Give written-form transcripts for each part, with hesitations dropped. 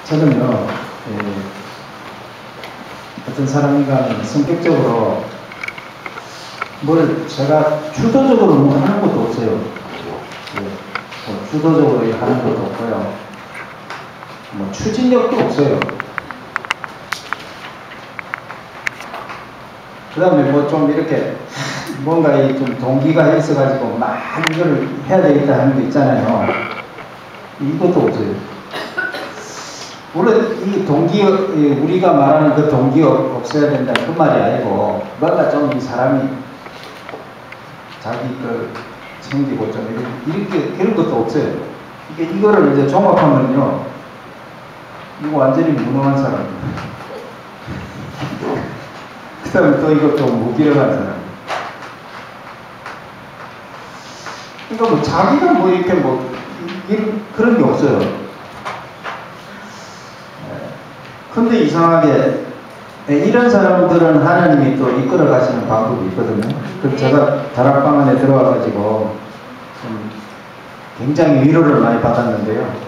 저는요, 어떤 사람인가 성격적으로 뭘 제가 주도적으로 뭐 하는 것도 없어요. 뭐 주도적으로 하는 것도 없고요. 뭐 추진력도 없어요. 그 다음에 뭐 좀 이렇게 뭔가 좀 동기가 있어가지고 막 이걸 해야 되겠다 하는 게 있잖아요. 이것도 없어요. 물론 이 동기, 우리가 말하는 그 동기가 없어야 된다 그 말이 아니고 뭔가 좀 이 사람이 자기 걸 챙기고 좀 이렇게 그런 것도 없어요. 이거를 이제 종합하면요, 이거 완전히 무능한 사람. 그 다음에 또 이거 좀 무기력한 사람. 그러니까 뭐 자기가 뭐 이렇게 뭐 그런 게 없어요. 근데 이상하게 이런 사람들은 하나님이 또 이끌어 가시는 방법이 있거든요. 그래서 제가 다락방 안에 들어와가지고 굉장히 위로를 많이 받았는데요.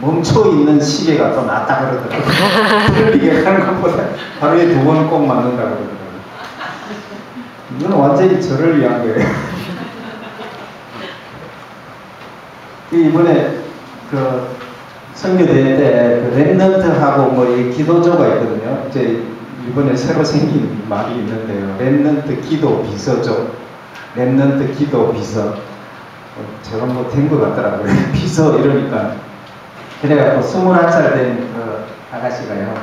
멈춰있는 시계가 또 낫다 그러더라고요. 틀리게 하는 것보다 하루에 2번 꼭 맞는다 그러더라고요. 이건 완전히 저를 위한 거예요. 이번에 그 선교대회 때 그 랩넌트하고 뭐 이 기도조가 있거든요. 이제 이번에 새로 생긴 말이 있는데요. 랩넌트 기도 비서죠. 랩넌트 기도 비서. 제가 뭐 된 것 같더라고요. 비서 이러니까. 그래갖고 21살 된 그 아가씨가요.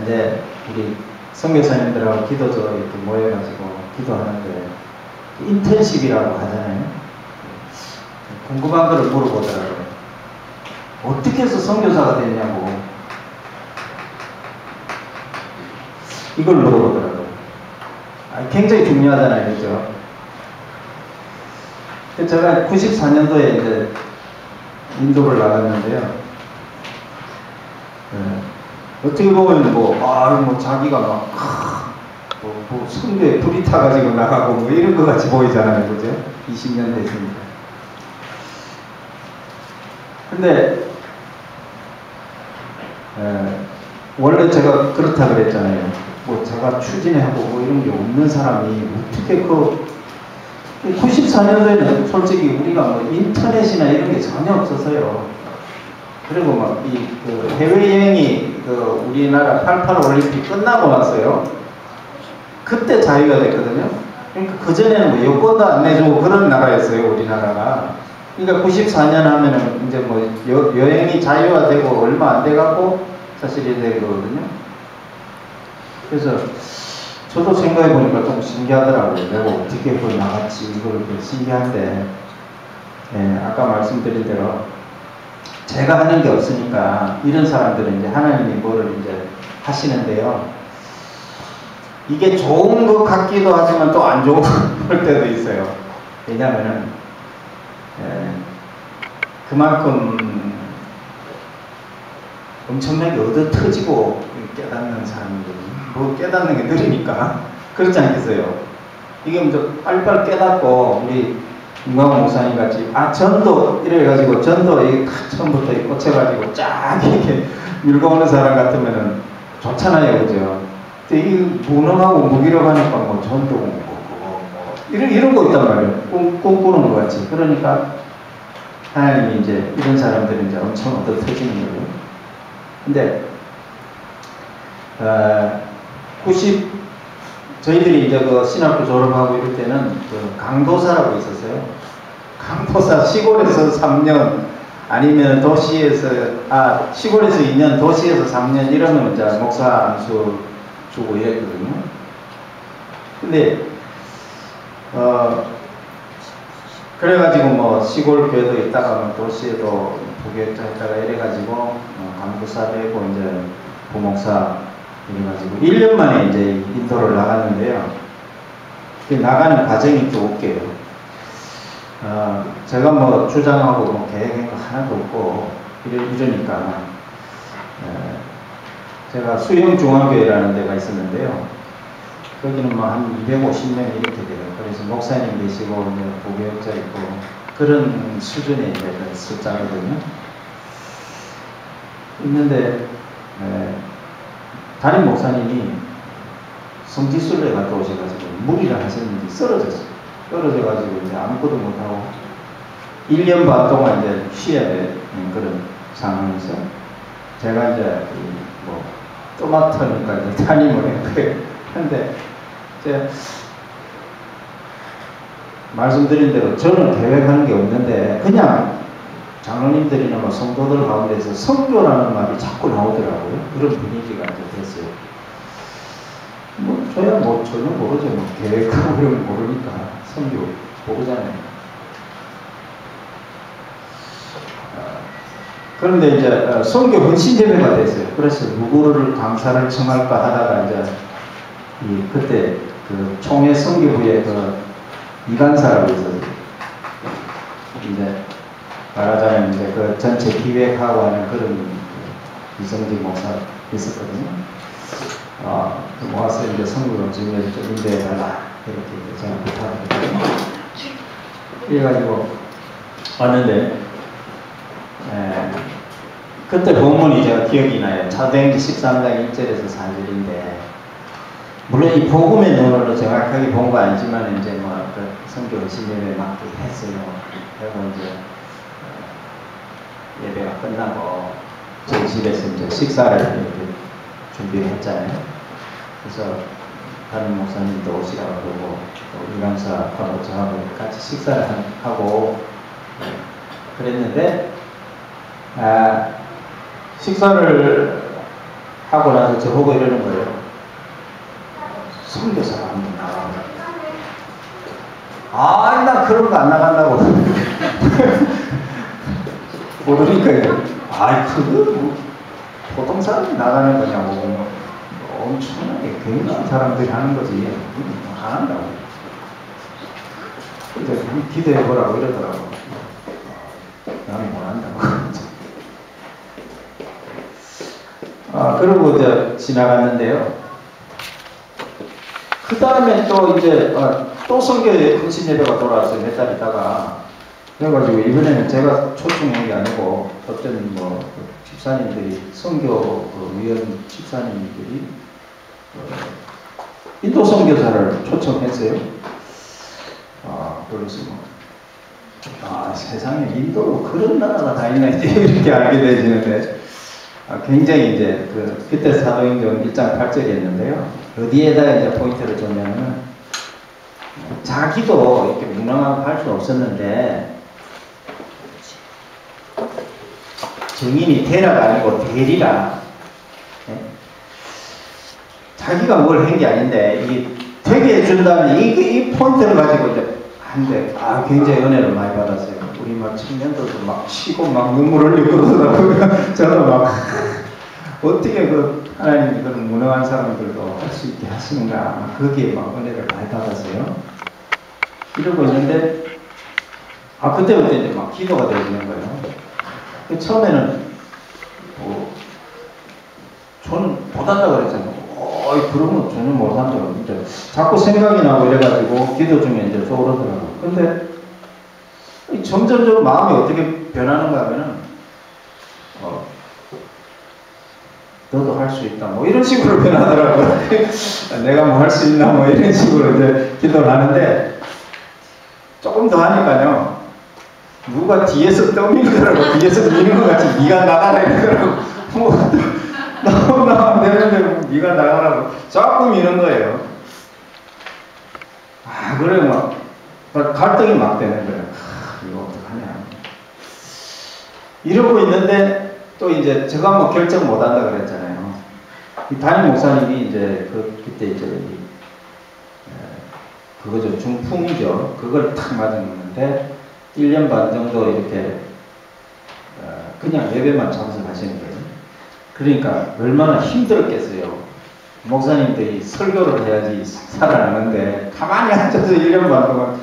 이제 우리 선교사님들하고 기도조 이렇게 모여가지고 기도하는데 인턴십이라고 하잖아요. 궁금한 거를 물어보더라고요. 어떻게 해서 선교사가 됐냐고 이걸 물어보더라고요. 굉장히 중요하잖아요, 그죠? 제가 94년도에 이제 인도를 나갔는데요. 어떻게 보면 뭐 자기가 막 뭐 선교에 불이 타가지고 나가고 뭐 이런 것 같이 보이잖아요, 그죠? 20년 됐으니까. 근데 원래 제가 그렇다 그랬잖아요. 뭐 제가 추진하고 뭐 이런 게 없는 사람이 어떻게 94년도에는 솔직히 우리가 뭐 인터넷이나 이런 게 전혀 없었어요. 그리고 막 그 해외여행이 그 우리나라 88 올림픽 끝나고 났어요. 그때 자유가 됐거든요. 그러니까 그전에는 뭐 여권도 안 내주고 그런 나라였어요, 우리나라가. 그러니까 94년 하면은 이제 뭐 여행이 자유화되고 얼마 안 돼갖고 사실이 되거든요. 그래서 저도 생각해 보니까 좀 신기하더라고요. 내가 어떻게 그걸 나갔지, 이걸 신기한데, 아까 말씀드린 대로 제가 하는 게 없으니까 이런 사람들은 이제 하나님이 뭐를 이제 하시는데요. 이게 좋은 것 같기도 하지만 또 안 좋은 걸 때도 있어요. 왜냐면은 그만큼 엄청나게 얻어 터지고 깨닫는 사람들은 뭐 깨닫는 게 느리니까 그렇지 않겠어요? 이게 먼저 빨리빨리 깨닫고 우리 김광호 목사님 같이 전도 이래가지고 전도 처음부터 꽂혀가지고 쫙 이렇게 밀고 오는 사람 같으면은 좋잖아요, 그죠? 근데 이 무능하고 무기력하니까 뭐 전도 뭐 이런 거 있단 말이에요. 꿈꾸는 것 같이. 그러니까 하나님이 이제 이런 사람들은 이제 엄청 얻어 터지는 거예요. 근데 저희들이 이제 그 신학교 졸업하고 이럴 때는 그 강도사라고 있었어요. 강도사 시골에서 3년 아니면 도시에서 시골에서 2년 도시에서 3년 이러면 이제 목사 안수 주고 이랬거든요. 근데 그래가지고 뭐 시골 교회도 있다가 도시에도 부교육자 했다가 이래가지고 강도사 되고 이제 부목사 이래가지고 1년 만에 이제 인도를 나갔는데요. 나가는 과정이 또 웃겨요. 제가 뭐 주장하고 뭐 계획한 거 하나도 없고 이러니까 제가 수영중앙교회라는 데가 있었는데요. 거기는 뭐 한 250명 이렇게 돼요. 그래서 목사님 계시고 부교육자 있고 그런 수준의 이제 숫자거든요. 있는데 담임 목사님이 성지순례 갔다 오셔가지고 무리를 하셨는지 쓰러졌어요. 떨어져가지고 이제 아무것도 못하고 1년 반 동안 이제 쉬어야 되는 그런 상황에서 제가 이제 뭐 또맡으니까 이제 담임을 했고요. 근데 이제 말씀드린 대로 저는 계획하는 게 없는데 그냥 장로님들이나 뭐 성도들 가운데서 선교라는 말이 자꾸 나오더라고요. 그런 분위기가 이제 됐어요. 뭐 저야 뭐 전혀 모르죠. 뭐 계획하고 이런 거 모르니까 선교 모르잖아요. 그런데 이제 선교 헌신 예배가 됐어요. 그래서 누구를 강사를 청할까 하다가 이제 그때 그 총회 선교부의 그 이간사라고 있었어요. 이제 말하자면 이제 그 전체 기획하고 하는 그런 이성진 목사 있었거든요. 모아서 이제 선교를 지금 좀 인도해달라 이렇게 제가 부탁을 그래가지고 왔는데 그때 본문이 제가 기억이 나요. 사도행전 13장 1절에서 4절인데 물론 이 복음의 눈으로 정확하게 본 거 아니지만 이제 뭐 그 선교 신예배 맡게 했어요. 그리고 이제 예배가 끝나고 저희 집에서 이제 식사를 이렇게 준비를 했잖아요. 그래서 다른 목사님도 오시라고 그러고 또 이강사하고 저하고 같이 식사를 하고 그랬는데 식사를 하고 나서 저보고 이러는 거예요. 선교사가 한번 나가라. 나 그런 거 안 나간다고. 모르니까 그거 뭐 보통 사람이 나가는 거냐고. 엄청나게 굉장한 사람들이 하는 거지. 안 한다고. 그래서 기대해보라고 이러더라고. 나는 못 한다고. 그러고 이제 지나갔는데요. 그 다음에 또 이제 또 선교 헌신 예배가 돌아왔어요. 몇 달 있다가. 그래가지고 이번에는 제가 초청한 게 아니고 어떤 뭐 집사님들이 선교 위원 집사님들이 인도 선교사를 초청했어요. 그래서 세상에 인도로 그런 나라가 다 있나 이렇게 알게 되시는데 굉장히 이제 그때 사도행전 1장 8절이었는데요. 어디에다가 이제 포인트를 줬냐면 자기도 이렇게 무능하고 할 수 없었는데 증인이 대라가 아니고 대리라. 자기가 뭘 한 게 아닌데 이게 되게 해준다면 이 포인트를 가지고 이제 한데 굉장히 은혜를 많이 받았어요. 우리 막 청년들도 막 치고 막 눈물 흘리고 그러더라고요. 저는 막 어떻게 하나님이 그런 무능한 사람들도 할 수 있게 하시는가 거기에 막 은혜를 많이 받았어요. 이러고 있는데 그때부터 이제 막 기도가 되는 거예요. 처음에는 저는 못한다고 그랬잖아요. 그런 거 전혀 못한다고. 이제 자꾸 생각이 나고 이래가지고 기도 중에 이제 떠오르더라고요. 근데 점점 마음이 어떻게 변하는가 하면은 너도 할 수 있다. 뭐 이런 식으로 변하더라고요. 내가 뭐 할 수 있나 뭐 이런 식으로 이제 기도를 하는데 조금 더 하니까요. 누가 뒤에서 떠밀더라고. 뒤에서 미는 것 같이 네가 나가라 이러더라고. 너무 나가면 되는데 네가 나가라고 자꾸 미는 거예요. 그래 막 갈등이 막 되는 거예요. 이거 어떡하냐. 이러고 있는데 또 이제 제가 뭐 결정 못 한다 그랬잖아요. 이 담임 목사님이 이제 그때 이제 그거죠. 중풍이죠. 그걸 탁 맞았는데 1년 반 정도 이렇게 그냥 예배만 참석하시는 거예요. 그러니까 얼마나 힘들었겠어요. 목사님들이 설교를 해야지 살아나는데 가만히 앉아서 1년 반 동안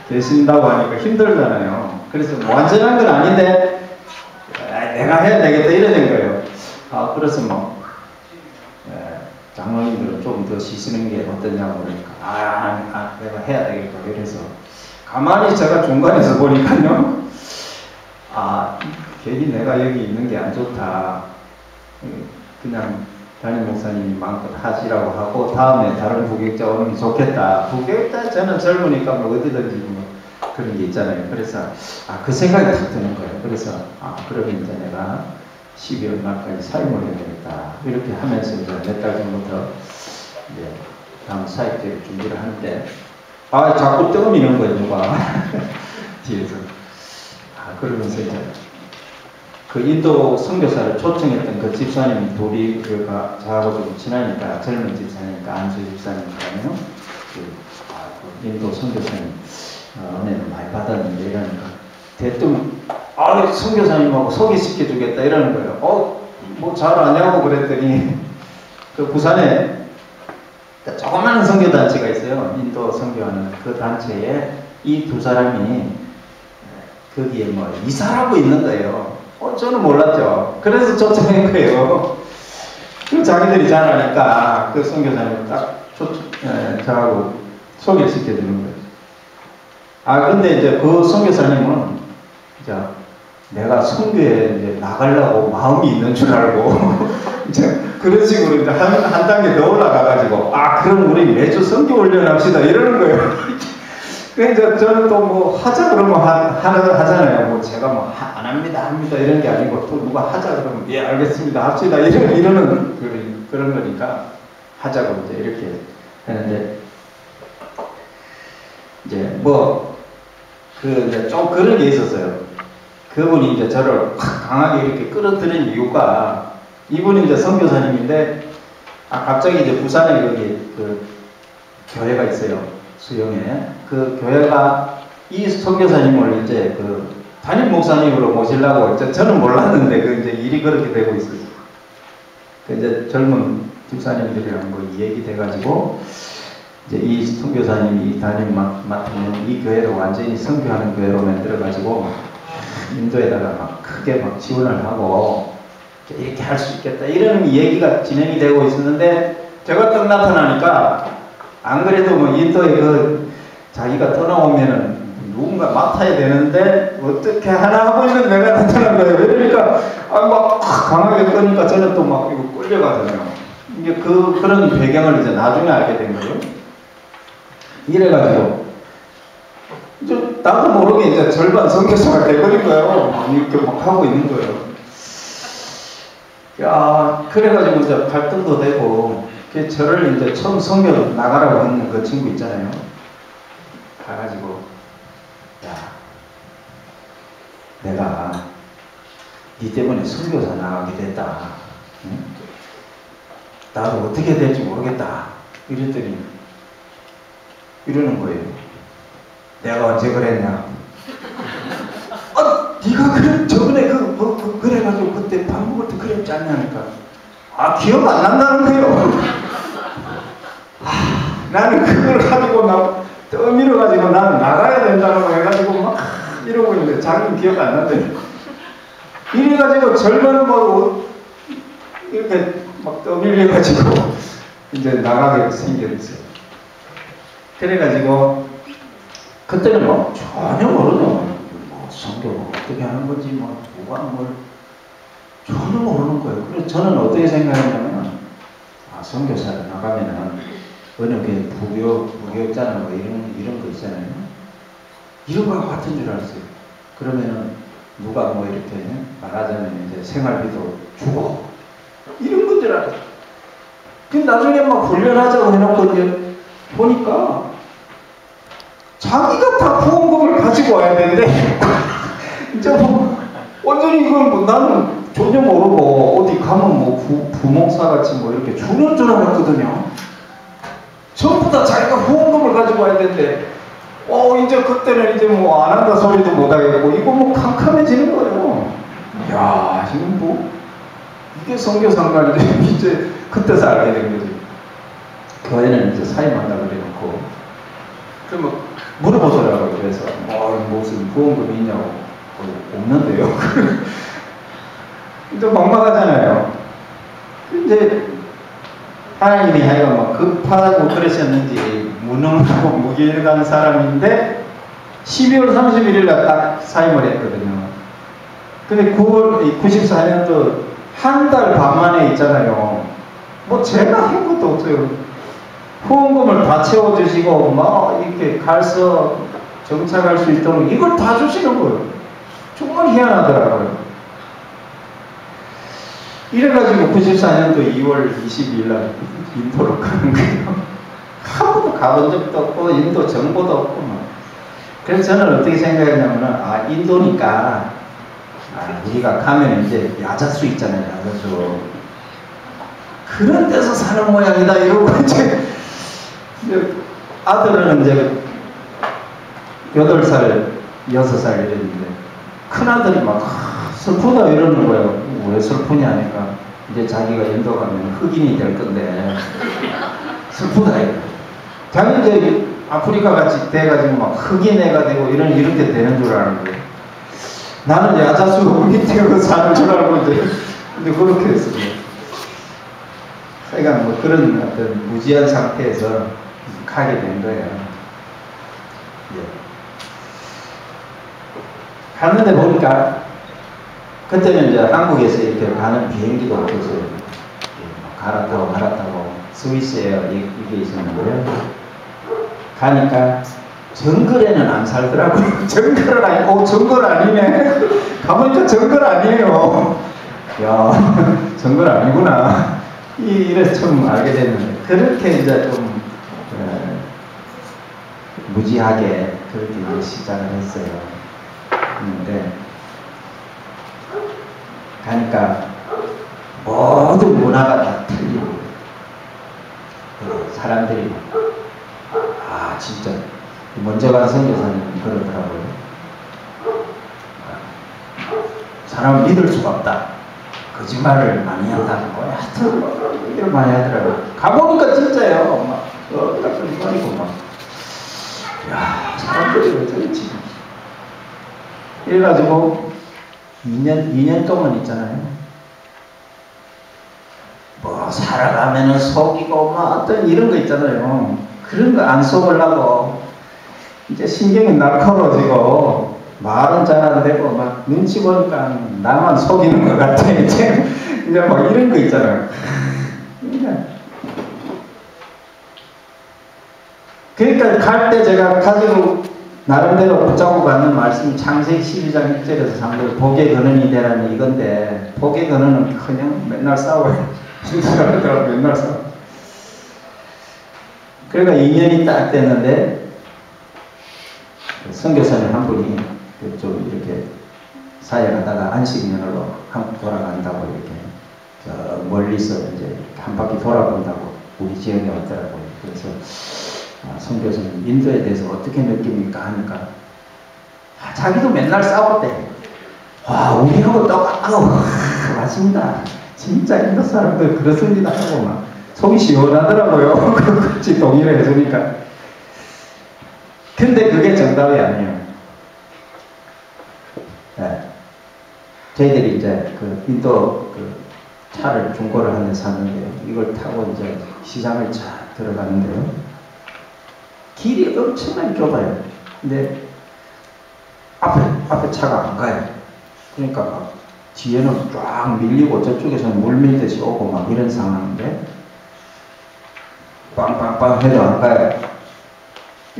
계신다고 하니까 힘들잖아요. 그래서 뭐 완전한 건 아닌데 내가 해야 되겠다 이러는 거예요. 그래서 뭐 장로님들은 조금 더 쉬시는 게 어떠냐고 그러니까 내가 해야 되겠다 이래서 가만히 제가 중간에서 보니까요. 괜히 내가 여기 있는 게 안 좋다. 그냥 담임 목사님이 마음껏 하시라고 하고 다음에 다른 부교육자 오는 게 좋겠다. 부교육자 저는 젊으니까 뭐 어디든지 뭐 그런 게 있잖아요. 그래서 그 생각이 탁 드는 거예요. 그래서 그러면 이제 내가 12월 말까지 사임을 해야 되겠다. 이렇게 하면서 이제 몇 달 전부터 이제 다음 사역대를 준비를 하는데 자꾸 떠미는 거예요. 누가 뒤에서 그러면서 이제 그 인도 선교사를 초청했던 그 집사님 둘이 저하고 좀 친하니까 젊은 집사니까 안수 집사님이라면 그 인도 선교사님 은혜는 많이 받았는데 이러니까 대뜸 선교사님하고 소개시켜 주겠다 이러는 거예요. 뭐 잘 아냐고 그랬더니 그 부산에 조그마한 선교단체가 있어요. 인도 선교하는 그 단체에 이 두 사람이 거기에 뭐 이사하고 있는 거예요. 저는 몰랐죠. 그래서 초청한 거예요. 그 자기들이 잘 아니까 그 선교사님을 딱 저하고 소개를 시켜주는 거예요. 근데 이제 그 선교사님은 이제 내가 선교에 이제 나가려고 마음이 있는 줄 알고 이제 그런 식으로 이제 한 단계 더 올라가가지고 그럼 우리 매주 선교 훈련합시다 이러는 거예요. 그래서 저는 또 뭐 하자 그러면 하잖아요. 뭐 제가 뭐 안 합니다 이런 게 아니고 또 누가 하자 그러면 예 알겠습니다 합시다 이러는 그런 거니까 하자고 이제 이렇게 하는데 이제 뭐 좀 그런 게 있었어요. 그분이 이제 저를 강하게 이렇게 끌어들인 이유가 이분이 이제 선교사님인데 갑자기 이제 부산에 여기 그 교회가 있어요. 수영에 그 교회가 이 선교사님을 이제 그 담임 목사님으로 모시려고 저는 몰랐는데 그 이제 일이 그렇게 되고 있었어요. 그 이제 젊은 집사님들이랑 뭐 얘기 돼가지고 이제 이 선교사님이 담임 맡으면 이 교회를 완전히 선교하는 교회로 만들어가지고 인도에다가 막 크게 막 지원을 하고 이렇게 할 수 있겠다 이런 얘기가 진행이 되고 있었는데 제가 딱 나타나니까 안 그래도 뭐 인도에 자기가 떠나오면은 누군가 맡아야 되는데 어떻게 하나 하고 있는 내가 나타난 거예요. 그러니까 막 강하게 끄니까 저는 또 막 이거 끌려가잖아요. 이게 그런 배경을 이제 나중에 알게 된 거예요. 이래가지고 이제 나도 모르게 이제 절반 선교사가 돼버린 거예요. 이렇게 막 하고 있는 거예요. 그래가지고 이제 갈등도 되고 저를 이제 처음 선교 나가라고 했는 그 친구 있잖아요. 가가지고 내가 네 때문에 선교사 나가게 됐다. 응? 나도 어떻게 될지 모르겠다. 이랬더니 이러는 거예요. 내가 언제 그랬냐? 네가 저번에 그래가지고 그때 밥 먹을 때 그랬지 않냐니까. 기억 안 난다는 거예요. 나는 그걸 가지고 막 떠밀어가지고 나는 나가야 된다는 거 해가지고 막 이러고 있는데 자기는 기억 안 난대. 이래가지고 절반은 뭐 이렇게 막 떠밀려가지고 이제 나가게 생겼어요. 그래가지고 그때는 뭐 전혀 모르죠. 선교 어떻게 하는 건지 누가 뭘 전혀 모르는 거예요. 그래서 저는 어떻게 생각했냐면 선교사를 나가면은 어느 게 부교육자나 뭐 이런 거 있잖아요. 이런 거랑 같은 줄 알았어요. 그러면은 누가 뭐 이렇게 말하자면 이제 생활비도 주고 이런 건 줄 알았어요. 근데 나중에 막 훈련하자고 해놓고 이제 보니까 자기가 다 후원금을 가지고 와야 되는데 이제 뭐 완전히 이건 뭐 나는 전혀 모르고 어디 가면 뭐 부목사같이 뭐 이렇게 주는 줄 알았거든요. 전부 다 자기가 후원금을 가지고 와야 되는데 이제 그때는 이제 뭐 안 한다 소리도 못 하겠고 이거 뭐 캄캄해지는 거예요. 지금 뭐 이게 선교사인가 이제 그때서 알게 된 거지. 교회는 이제 사임한다고 그래놓고 그러면 물어보더라고요. 그래서 무슨 후원금이 있냐고 없는데요. 좀 막막하잖아요. 근데 하나님이 하여간 막 급하고 그러셨는지 무능하고 무기력한 사람인데 12월 31일 날 딱 사임을 했거든요. 근데 94년도 한 달 반 만에 있잖아요. 뭐 제가 한 것도 없어요. 후원금을 다 채워주시고 막 이렇게 가서 정착할 수 있도록 이걸 다 주시는 거예요. 정말 희한하더라고요. 이래가지고 94년도 2월 22일 날 인도로 가는 거예요. 한 번도 가본 적도 없고 인도 정보도 없고 뭐. 그래서 저는 어떻게 생각했냐면 아 인도니까 우리가 가면 이제 야자수 있잖아요. 야자수 그런 데서 사는 모양이다 이러고 이제 아들은 이제 8살 6살 이랬는데 큰아들이 막 슬프다 이러는 거예요. 왜 슬프냐 하니까 이제 자기가 인도 가면 흑인이 될 건데 슬프다 이래. 자기 이제 아프리카 같이 돼가지고 막 흑인 애가 되고 이렇게 되는 줄 알았는데 나는 야자수 밑에 사는 줄 알고 이제 근데 그렇게 했습니다. 그러니까 뭐 그런 어떤 무지한 상태에서 가게 된 거예요. 예. 갔는데 보니까 그때는 이제 한국에서 이렇게 가는 비행기도 없었어요. 갈아타고 스위스에어 이게 있었는데요. 가니까 정글에는 안 살더라고요. 정글은 아니고 정글 아니네. 가보니까 정글 아니에요. 야 정글 아니구나. 이래서 좀 알게 됐는데 그렇게 이제 좀 무지하게 그렇게 이제 시작을 했어요. 근데 가니까 모든 문화가 다 틀리고 사람들이 진짜 먼저 간 선교사님 그러더라고요. 사람을 믿을 수가 없다. 거짓말을 많이 한다는 거야. 하여튼 얘기를 많이 하더라고요. 가보니까 진짜예요. 막 거짓말이고 막 야 사람들이 왜 저랬지. 이래가지고 2년 동안 있잖아요. 뭐 살아가면은 속이고 막 어떤 이런 거 있잖아요. 그런 거 안 속으려고 이제 신경이 날카로워지고 말은 잘 안 되고 막 눈치 보니까 나만 속이는 것 같아. 이제 막 이런 거 있잖아요. 그러니까 갈 때 제가 가지고 나름대로 붙잡고 가는 말씀이 창세기 12장 1절에서 3절 복의 근원이 되라는 이건데 복의 근원은 그냥 맨날 싸워요. 맨날 싸워. 그러니까 2년이 딱 됐는데 선교사님 한 분이 좀 이렇게 사역하다가 안식년으로 한국 돌아간다고 이렇게 저 멀리서 이제 한 바퀴 돌아본다고 우리 지역에 왔더라고요. 그래서 선교사님 인도에 대해서 어떻게 느낍니까 하니까 자기도 맨날 싸웠대. 와 우리하고 똑같다고 맞습니다. 진짜 인도 사람들 그렇습니다 하고 막 속이 시원하더라고요. 같이 동의를 해주니까. 근데 그게 정답이 아니에요. 네. 저희들이 이제 그 인도 그 차를 중고를 한 대 샀는데요. 이걸 타고 이제 시장을 쫙 들어가는데요. 길이 엄청나게 좁아요. 근데 앞에 차가 안 가요. 그러니까 막 뒤에는 쫙 밀리고 저쪽에서는 물 밀듯이 오고 막 이런 상황인데 빵빵빵 해도 안 가요.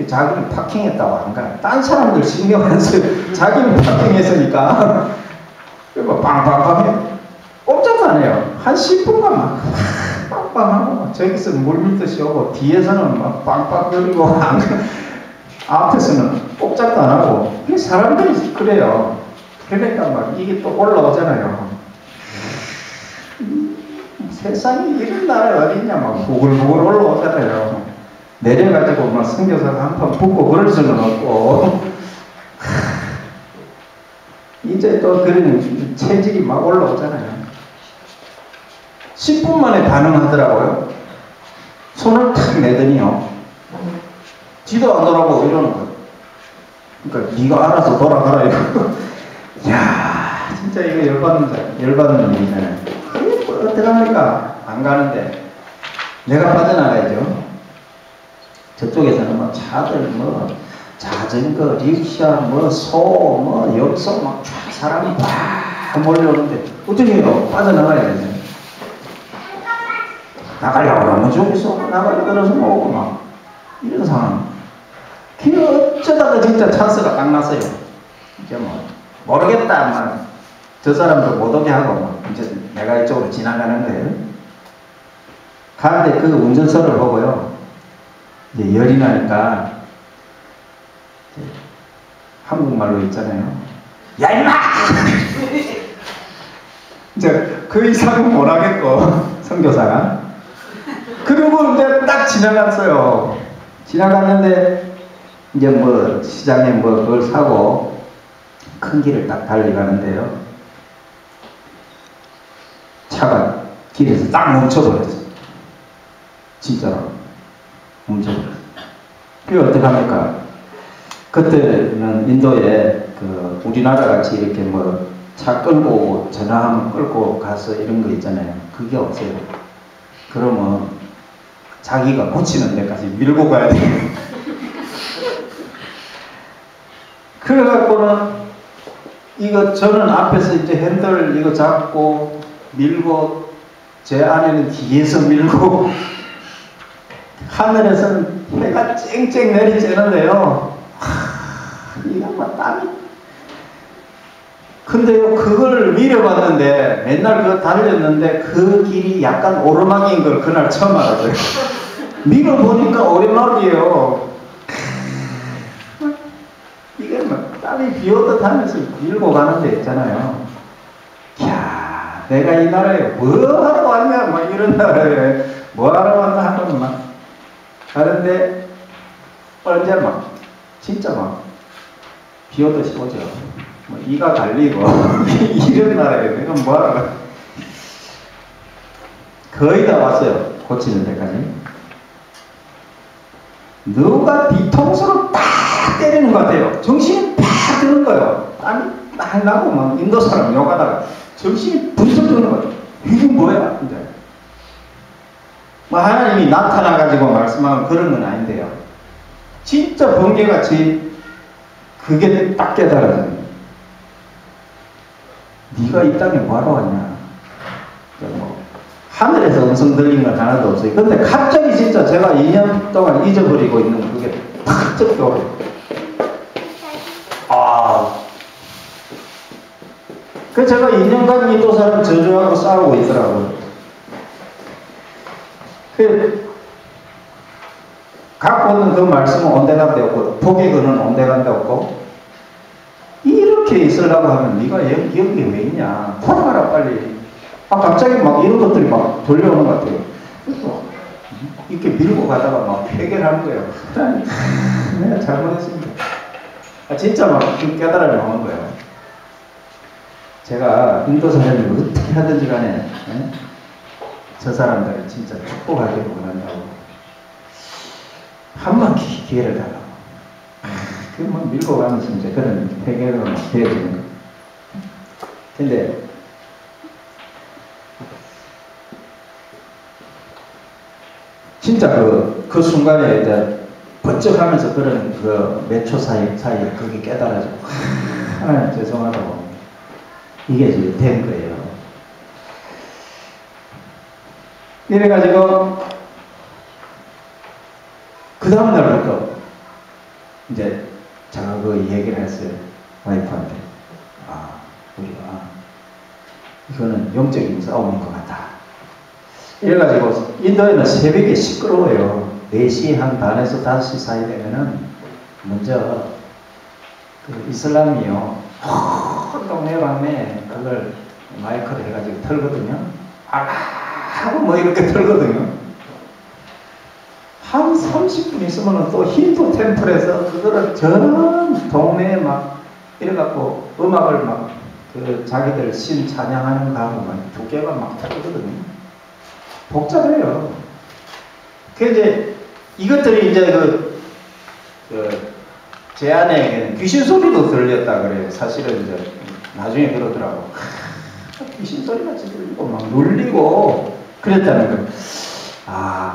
자기는 파킹했다고 안 가요. 딴 사람들 신경 안 써요. 자기는 파킹했으니까 그리고 빵빵빵 해. 꼼짝도 안 해요. 한 10분간 막 빵빵하고 막 저기서는 물 밀듯이 오고 뒤에서는 막 빵빵거리고 앞에서는 꼼짝도 안 하고 사람들이 그래요. 그러니까 막 이게 또 올라오잖아요. 세상에 이런 나라에 어딨냐 막 부글부글 올라오잖아요. 내려가지고 막 선교사가 한판 붙고 그럴 수는 없고 이제 또 그런 체질이 막 올라오잖아요. 10분 만에 반응하더라고요. 손을 탁 내더니요. 뒤도 안 돌아보고 이러는 거예요. 그러니까 네가 알아서 돌아가라 이거. 이야 진짜 이거 열받는 일이잖아요. 어떻게 합니까? 안 가는데 내가 빠져나가야죠. 저쪽에서는 뭐 차들 뭐 자전거 릭샤 뭐 소 뭐 역소 막 사람이 막 몰려오는데 어떻게 해요? 빠져나가야 되네. 나가려고 하면 저기서 나가려 들어서 오고 막 이런 상황. 그 어쩌다가 진짜 찬스가 딱 났어요. 이제 뭐 모르겠다. 저 사람도 못 오게 하고 뭐 이제 내가 이쪽으로 지나가는 거예요. 가는데 그 운전서를 보고요. 이제 열이 나니까 한국말로 있잖아요. 야 임마! 이제 그 이상은 못 하겠고 선교사가. 그리고 이제 딱 지나갔어요. 지나갔는데 이제 뭐 시장에 뭐 그걸 사고 큰 길을 딱 달려가는데요. 차가 길에서 딱 멈춰버렸어요. 진짜로 멈춰버렸어요. 그게 어떡합니까? 그때는 인도에 그 우리나라 같이 이렇게 뭐 차 끌고 오고 전화하면 끌고 가서 이런 거 있잖아요. 그게 없어요. 그러면 자기가 고치는 데까지 밀고 가야 돼요. 그래갖고는 이거 저는 앞에서 이제 핸들 이거 잡고 밀고 제 아내는 뒤에서 밀고 하늘에서는 해가 쨍쨍 내리쬐는데요. 이거 뭐 땀이. 근데요 그걸 밀어봤는데 맨날 그거 달렸는데 그 길이 약간 오르막인 걸 그날 처음 알았어요. 밀어보니까 오르막이에요. 이게 뭐 땀이 비오듯 하면서 밀고 가는 데 있잖아요. 이야, 내가 이 나라에 뭐 하러 왔냐, 막 이런 나라에 뭐 하러 왔나 하고는 막 가는데 언제 막 진짜 막 비오듯이 오죠. 뭐 이가 갈리고 이런 나라에 내가 뭐 하러 가. 거의 다 왔어요. 고치는 데까지. 누가 뒤통수로 딱 때리는 것 같아요. 정신이 팍 드는 거예요. 땀이 딱 나고 막 인도 사람 욕하다가 정신이 분쩍 드는 거예요. 이게 뭐야? 이제. 뭐 하나님이 나타나가지고 말씀하면 그런 건 아닌데요. 진짜 번개같이 그게 딱 깨달아져요. 네가 이 땅에 뭐하러 왔냐? 뭐 하늘에서 음성 들린 건 하나도 없어요. 근데 갑자기 진짜 제가 2년 동안 잊어버리고 있는 그게 팍 떠오르요. 그 제가 2년간 인도 사람 저주하고 싸우고 있더라고요. 그 갖고 오는 그 말씀은 온데간데 없고 포기근은 온데간데 없고 이렇게 있으려고 하면 네가 여기 왜 있냐? 돌아가라 빨리. 갑자기 막 이런 것들이 막 돌려오는 것 같아요. 그래서 이렇게 밀고 가다가 막 해결하는 거예요. 내가 잘못했습니다. 진짜 막 깨달아 나오는 거예요. 제가 인도 사람이 어떻게 하든지 간에 저 사람들을 진짜 축복하기를 원한다고 한번 기회를 달라고. 뭐 밀고 가면서 이제 그런 해결을 되어지는 거예요. 근데 진짜 그 순간에 이제 번쩍 하면서 그런 그 몇 초 사이에 그게 깨달아지고, 하나님 죄송하다고. 이게 이제 된 거예요. 이래가지고, 그 다음날부터 이제 제가 그 얘기를 했어요. 와이프한테. 우리가 이거는 영적인 싸움인 것 같다. 이래가지고 인도에는 새벽에 시끄러워요. 4시 한 반에서 5시 사이 되면은 먼저 그 이슬람이요. 동네방네 그걸 마이크를 해가지고 털거든요. 하고 뭐 이렇게 털거든요. 한 30분 있으면 또 힌두 템플에서 그거를 전 동네에 막 이래갖고 음악을 막 그 자기들 신 찬양하는 거 하고 막 두개가 막 털거든요. 복잡해요. 그 이제 이것들이 이제 제 아내에게는 귀신 소리도 들렸다 그래요. 사실은 이제 나중에 그러더라고. 귀신 소리같이 들리고 막 놀리고 그랬다는 거예요.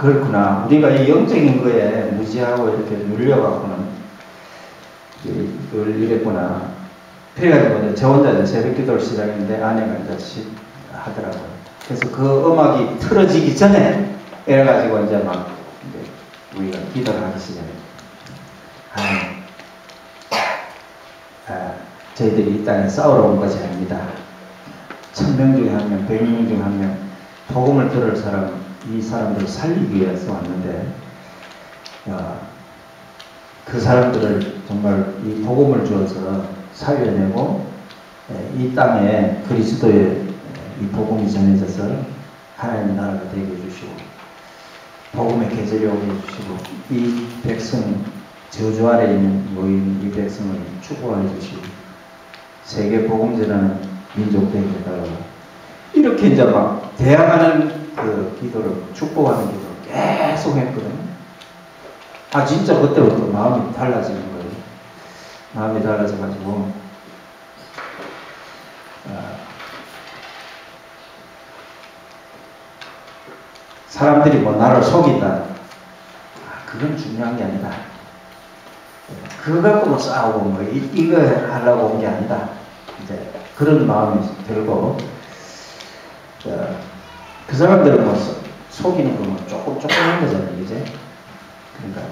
그렇구나. 우리가 이 영적인 거에 무지하고 이렇게 눌려갖고는 이랬구나. 그래가지고 이제 저 혼자 이제 새벽 기도를 시작했는데 아내가 이제 하더라고요. 그래서 그 음악이 틀어지기 전에 이래가지고 이제 막 이제 우리가 기도를 하기 시작해요. 저희들이 이 땅에 싸우러 온 것이 아닙니다. 1000명 중에 1명, 100명 중에 1명, 복음을 들을 사람, 이 사람들을 살리기 위해서 왔는데, 그 사람들을 정말 이 복음을 주어서 살려내고, 이 땅에 그리스도의 이 복음이 전해져서 하나님의 나라가 되게 해주시고, 복음의 계절이 오게 해주시고, 이 백성, 저주 아래 있는 모인 이 백성을 축복해 주시고, 세계 복음제라는 민족 되게 해달라고. 이렇게 이제 막 대항하는 그 기도를, 축복하는 기도를 계속 했거든요. 진짜 그때부터 마음이 달라지는 거예요. 마음이 달라져가지고, 사람들이 뭐 나를 속인다. 그건 중요한 게 아니다. 그거 갖고 뭐 싸우고 뭐 이거 하려고 온 게 아니다. 이제 그런 마음이 들고, 그 사람들은 뭐 속이는 거 뭐 조금 한 거잖아요, 이제. 그러니까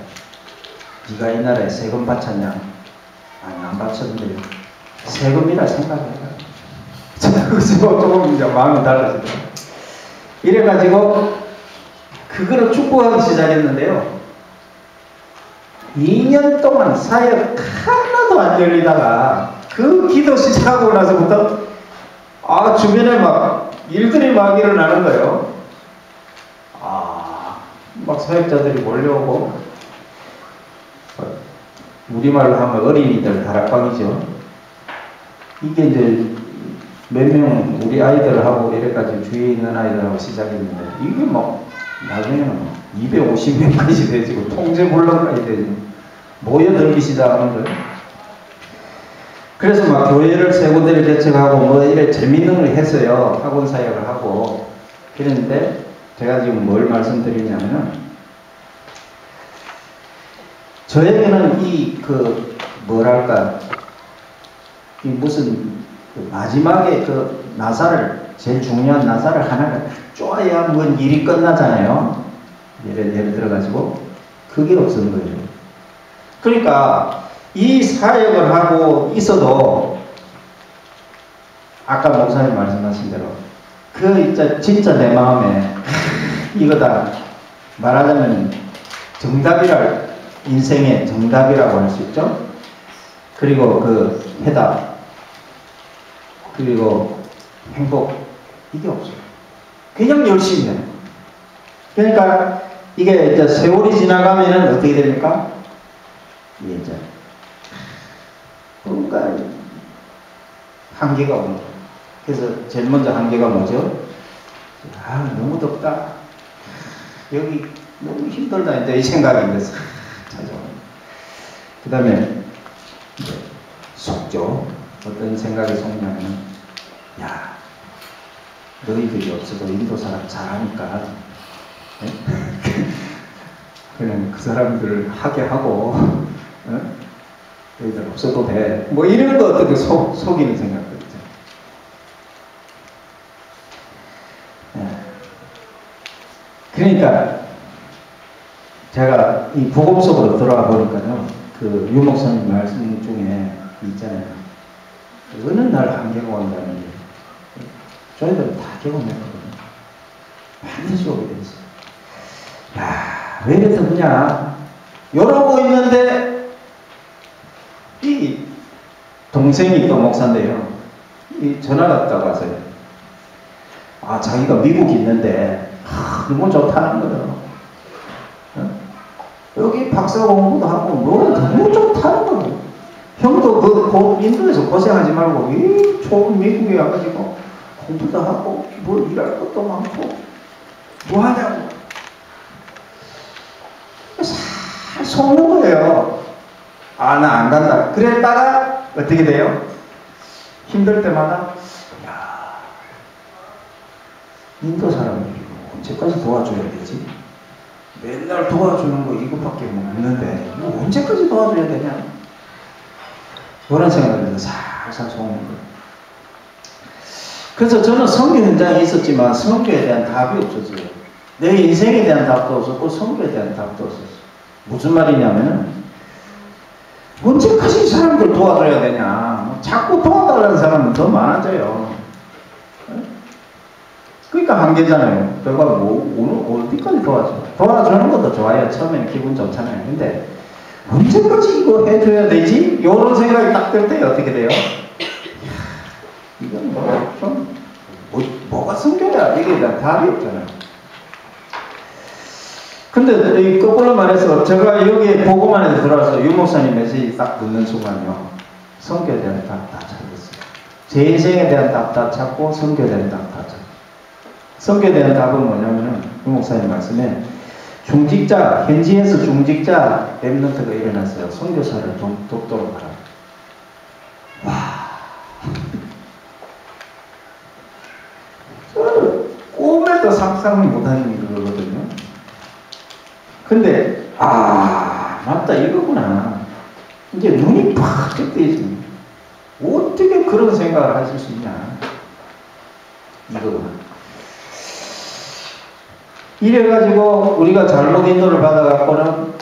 네가 이 나라에 세금 바쳤냐? 아니, 안 바쳤는데 세금이라 생각해요. 그래서 조금 이제 마음이 달라지죠. 이래가지고 그거를 축복하기 시작했는데요. 2년 동안 사역 하나도 안 열리다가 그 기도 시작하고 나서부터 주변에 막 일들이 막 일어나는 거예요. 막 사역자들이 몰려오고, 우리말로 하면 어린이들 다락방이죠. 이게 이제 몇 명 우리 아이들하고 이래까지 주위에 있는 아이들하고 시작했는데, 이게 막 나중에는 250명까지 되지고 통제불능까지 되지고 모여들기 시작하는 거예요. 그래서 막 교회를 세 군데를 개척하고 뭐 이래 재밌는 걸 했어요. 학원 사역을 하고. 그랬는데 제가 지금 뭘 말씀드리냐면은, 저에게는 뭐랄까, 이 무슨 마지막에 그 나사를, 제일 중요한 나사를 하나를 쪼아야 뭔 일이 끝나잖아요. 예를 들어가지고 그게 없는 거예요. 그러니까 이 사역을 하고 있어도 아까 목사님 말씀하신 대로 진짜 내 마음에 이거다, 말하자면 인생의 정답이라고 할 수 있죠. 그리고 그 해답, 그리고 행복, 이게 없어요. 그냥 열심히 해요. 그러니까 이게 이제 세월이 지나가면은 어떻게 됩니까? 이게 이제 뭔가 한계가 오는 거예요. 그래서 제일 먼저 한계가 뭐죠? 너무 덥다. 여기 너무 힘들다. 이제 이 생각이 있어서 찾아옵니다. 그 다음에 속죠. 어떤 생각이 속냐면, 너희들이 없어도 인도 사람 잘하니까 그냥 그 사람들을 하게 하고 너희들 없어도 돼. 뭐 이런 거 어떻게 속이는 생각들 있죠. 그러니까 제가 이 복음 속으로 들어가 보니까요, 그 유 목사님 말씀 중에 있잖아요. 어느 날 한계가 온다는 게, 저희들은 다 경험했거든요. 반드시 오게 돼 있어요. 왜 이렇게 그냥 이러고 있는데, 이 동생이 또 목사인데요, 이 전화가 왔다고 하세요. 자기가 미국에 있는데 너무 좋다는 거예요. 여기 박사 공부도 하고 너무 좋다는 거예요. 형도 인도에서 고생하지 말고 이 좋은 미국에 와가지고 공부도 하고 뭐 일할 것도 많고 뭐 하냐고 살 속는 거예요. 나 안 간다. 그랬다가 어떻게 돼요? 힘들 때마다 인도 사람들이 언제까지 도와줘야 되지? 맨날 도와주는 거 이것밖에 없는데 이거 언제까지 도와줘야 되냐? 그런 생각을 해서 살살 속는 거예요. 그래서 저는 선교 현장에 있었지만 선교에 대한 답이 없었어요. 내 인생에 대한 답도 없었고 선교에 대한 답도 없었어요. 무슨 말이냐면은 언제까지 이 사람들 도와줘야 되냐. 자꾸 도와달라는 사람은 더 많아져요. 그러니까 한계잖아요. 결과 오늘 어디까지 도와주는 것도 좋아요. 처음에는 기분 좋잖아요. 근데 언제까지 이거 해줘야 되지? 이런 생각이 딱 들 때 어떻게 돼요? 이건 뭐가 성교야? 이게 대한 답이 없잖아요. 근데 이 거꾸로 말해서 제가 여기에 복음안에 들어와서 유 목사님 메시지 딱 듣는 순간요. 성교에 대한 답 다 찾았어요. 제 인생에 대한 답 다 찾고 성교에 대한 답 다 찾고. 성교에 대한 답은 뭐냐면은 유 목사님 말씀에 중직자, 현지에서 중직자 랩런트가 일어났어요. 선교사를 돕도록 하라. 와. 저는 꿈에도 상상을 못하는 거거든요. 근데, 맞다, 이거구나. 이제 눈이 팍 뜨이지. 어떻게 그런 생각을 하실 수 있냐. 이거구나. 이래가지고 우리가 잘못 인도를 받아갖고는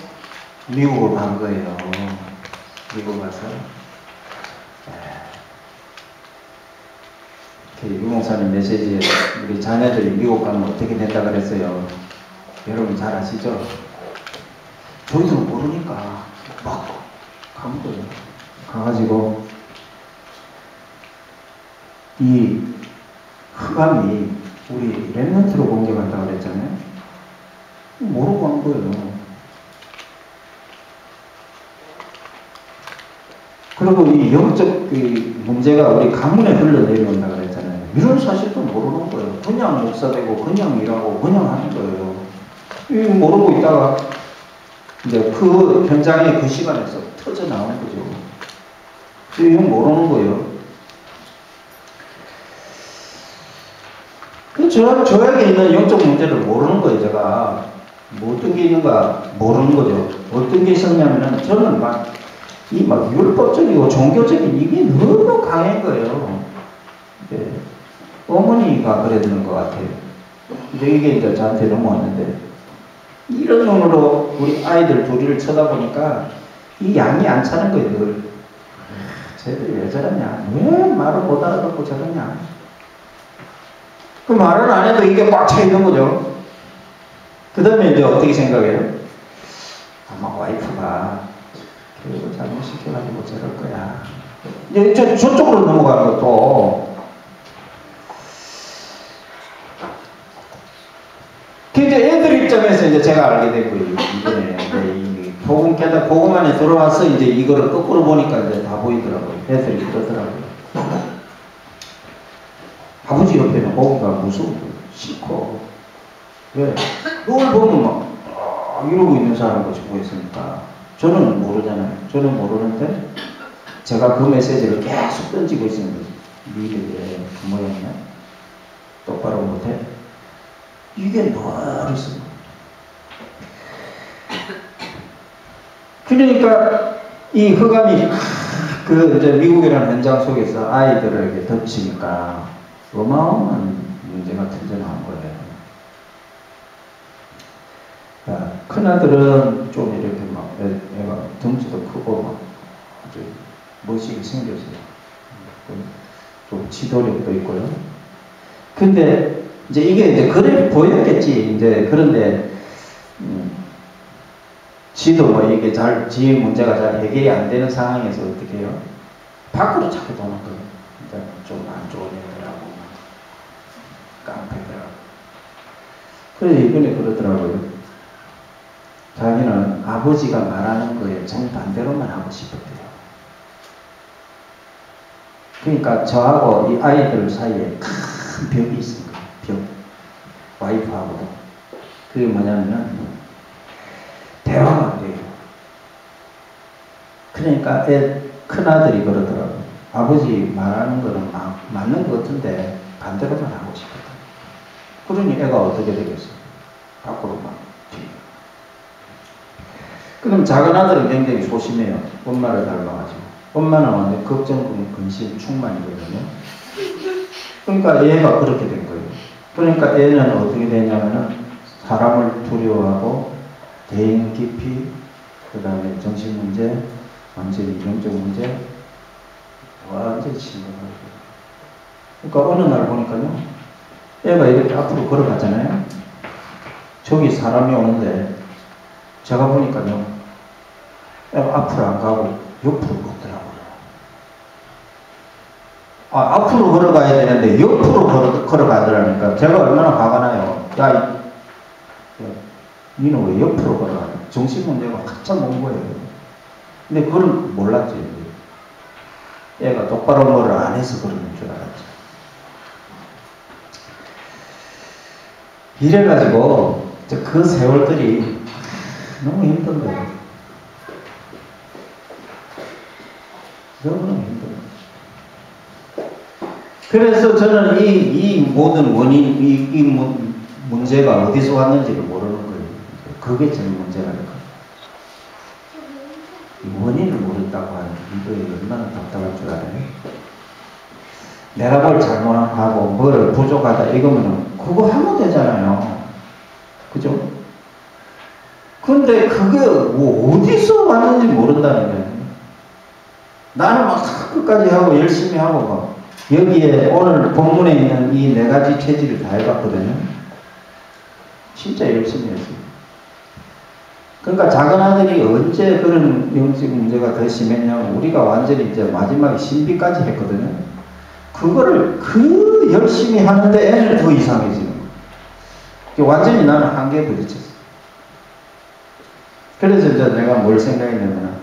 미국을 간 거예요. 미국 가서 유 목사님 메시지에 우리 자녀들이 미국 가면 어떻게 된다 그랬어요. 여러분 잘 아시죠? 저희도 모르니까 막 간 거예요. 가가지고 이 흑암이 우리 랩런트로 공격한다고 그랬잖아요. 모르고 한 거예요. 그리고 이 영적 문제가 우리 가문에 흘러내려온다고 그랬잖아요. 이런 사실도 모르는 거예요. 그냥 목사되고 그냥 일하고 그냥 하는 거예요. 이거 모르고 있다가 이제 그 현장에 그 시간에서 터져 나오는 거죠. 이건 모르는 거예요. 저에게 있는 영적 문제를 모르는 거예요, 제가. 뭐 어떤 게 있는가 모르는 거죠. 어떤 게 있었냐면은, 저는 막 율법적이고 종교적인 이게 너무 강한 거예요. 네. 어머니가 그랬는 것 같아요. 근데 이게 이제 저한테 넘어왔는데, 이런 눈으로 우리 아이들 둘이를 쳐다보니까 이 양이 안 차는 거예요, 늘. 쟤들 왜 저러냐? 왜 말을 못 알아듣고 저러냐? 그 말은 안 해도 이게 꽉 차 있는 거죠. 그 다음에 이제 어떻게 생각해요? 아마 와이프가 교육을 잘못시켜가지고 저럴 거야. 이제 저쪽으로 넘어가는 것도. 이제 애들 입장에서 이제 제가 알게 된 거예요. 이번에 복음 안에 들어와서 이제 이거를 거꾸로 보니까 이제 다 보이더라고요. 애들이 그러더라고요. 아버지 옆에는 보기가 무서워. 싫고. 왜? 그걸 보면 막, 이러고 있는 사람 같이 보였으니까. 저는 모르잖아요. 저는 모르는데, 제가 그 메시지를 계속 던지고 있는 거죠. 니들 왜 그 모양이야? 똑바로 못해? 이게 머리서. 그러니까, 이 흑암이, 이제 미국이라는 현장 속에서 아이들에게 덮치니까, 어마어마한 문제가 터져나온 거예요. 그러니까 큰아들은 좀 이렇게 막 애가 덩치도 크고 막 아주 멋있게 생겼어요. 좀 지도력도 있고요. 근데 이제 이게 이제 그래 보였겠지. 이제 그런데 지도 뭐 이게 지의 문제가 잘 해결이 안 되는 상황에서 어떻게 해요? 밖으로 자꾸 도는 거예요. 좀 안 좋은 애들하고 깡패들하고. 그래서 이번에 그러더라고요. 자기는 아버지가 말하는 거에 정반대로만 하고 싶었대요. 그러니까 저하고 이 아이들 사이에 큰 벽이 있습니다. 벽. 와이프하고도. 그게 뭐냐면은 대화가 안 돼요. 그러니까 큰아들이 그러더라고요. 아버지 말하는 거는 맞는 것 같은데 반대로만 하고 싶었다. 그러니 애가 어떻게 되겠어요? 밖으로 막 튀고. 그럼 작은 아들은 굉장히 소심해요. 엄마를 닮아가지고. 엄마는 완전 걱정, 근심, 충만이거든요. 그러니까 얘가 그렇게 된 거예요. 그러니까 얘는 어떻게 되냐면은 사람을 두려워하고 대인 기피, 그 다음에 정신문제, 완전히 영적 문제, 완전히 심각하고. 그러니까 어느 날 보니까요, 얘가 이렇게 앞으로 걸어가잖아요. 저기 사람이 오는데 제가 보니까요, 얘가 앞으로 안 가고 옆으로 걷더라고요. 앞으로 걸어가야 되는데 옆으로 걸어가더라니까. 제가 얼마나 화가 나요. 야, 니는 왜 옆으로 걸어가냐. 정신문제가 한참 온 거예요. 근데 그걸 몰랐죠. 얘가 똑바로 뭐를 안 해서 그러는 줄 알았죠. 이래가지고 그 세월들이 너무 힘든 거예요. 너무 힘든 거예요. 그래서 저는 이 모든 원인, 이 문제가 어디서 왔는지를 모르는 거예요. 그게 제일 문제라니까. 이 원인을 모른다고 하는 이거 얼마나 답답할 줄 알아요? 내가 뭘 잘못하고 뭘 부족하다 이거면은 그거 하면 되잖아요. 그죠? 근데 그게 뭐 어디서 왔는지 모른다는 거예요. 나는 막 끝까지 하고 열심히 하고 막 여기에 오늘 본문에 있는 이 4가지 체질을 다 해봤거든요. 진짜 열심히 했어요. 그러니까 작은 아들이 언제 그런 영적 문제가 더 심했냐면 우리가 완전히 이제 마지막에 신비까지 했거든요. 그거를 그 열심히 하는데 애는 더 이상해지는 거예요. 완전히 나는 한계에 부딪혔어. 그래서 이제 내가 뭘 생각했냐면,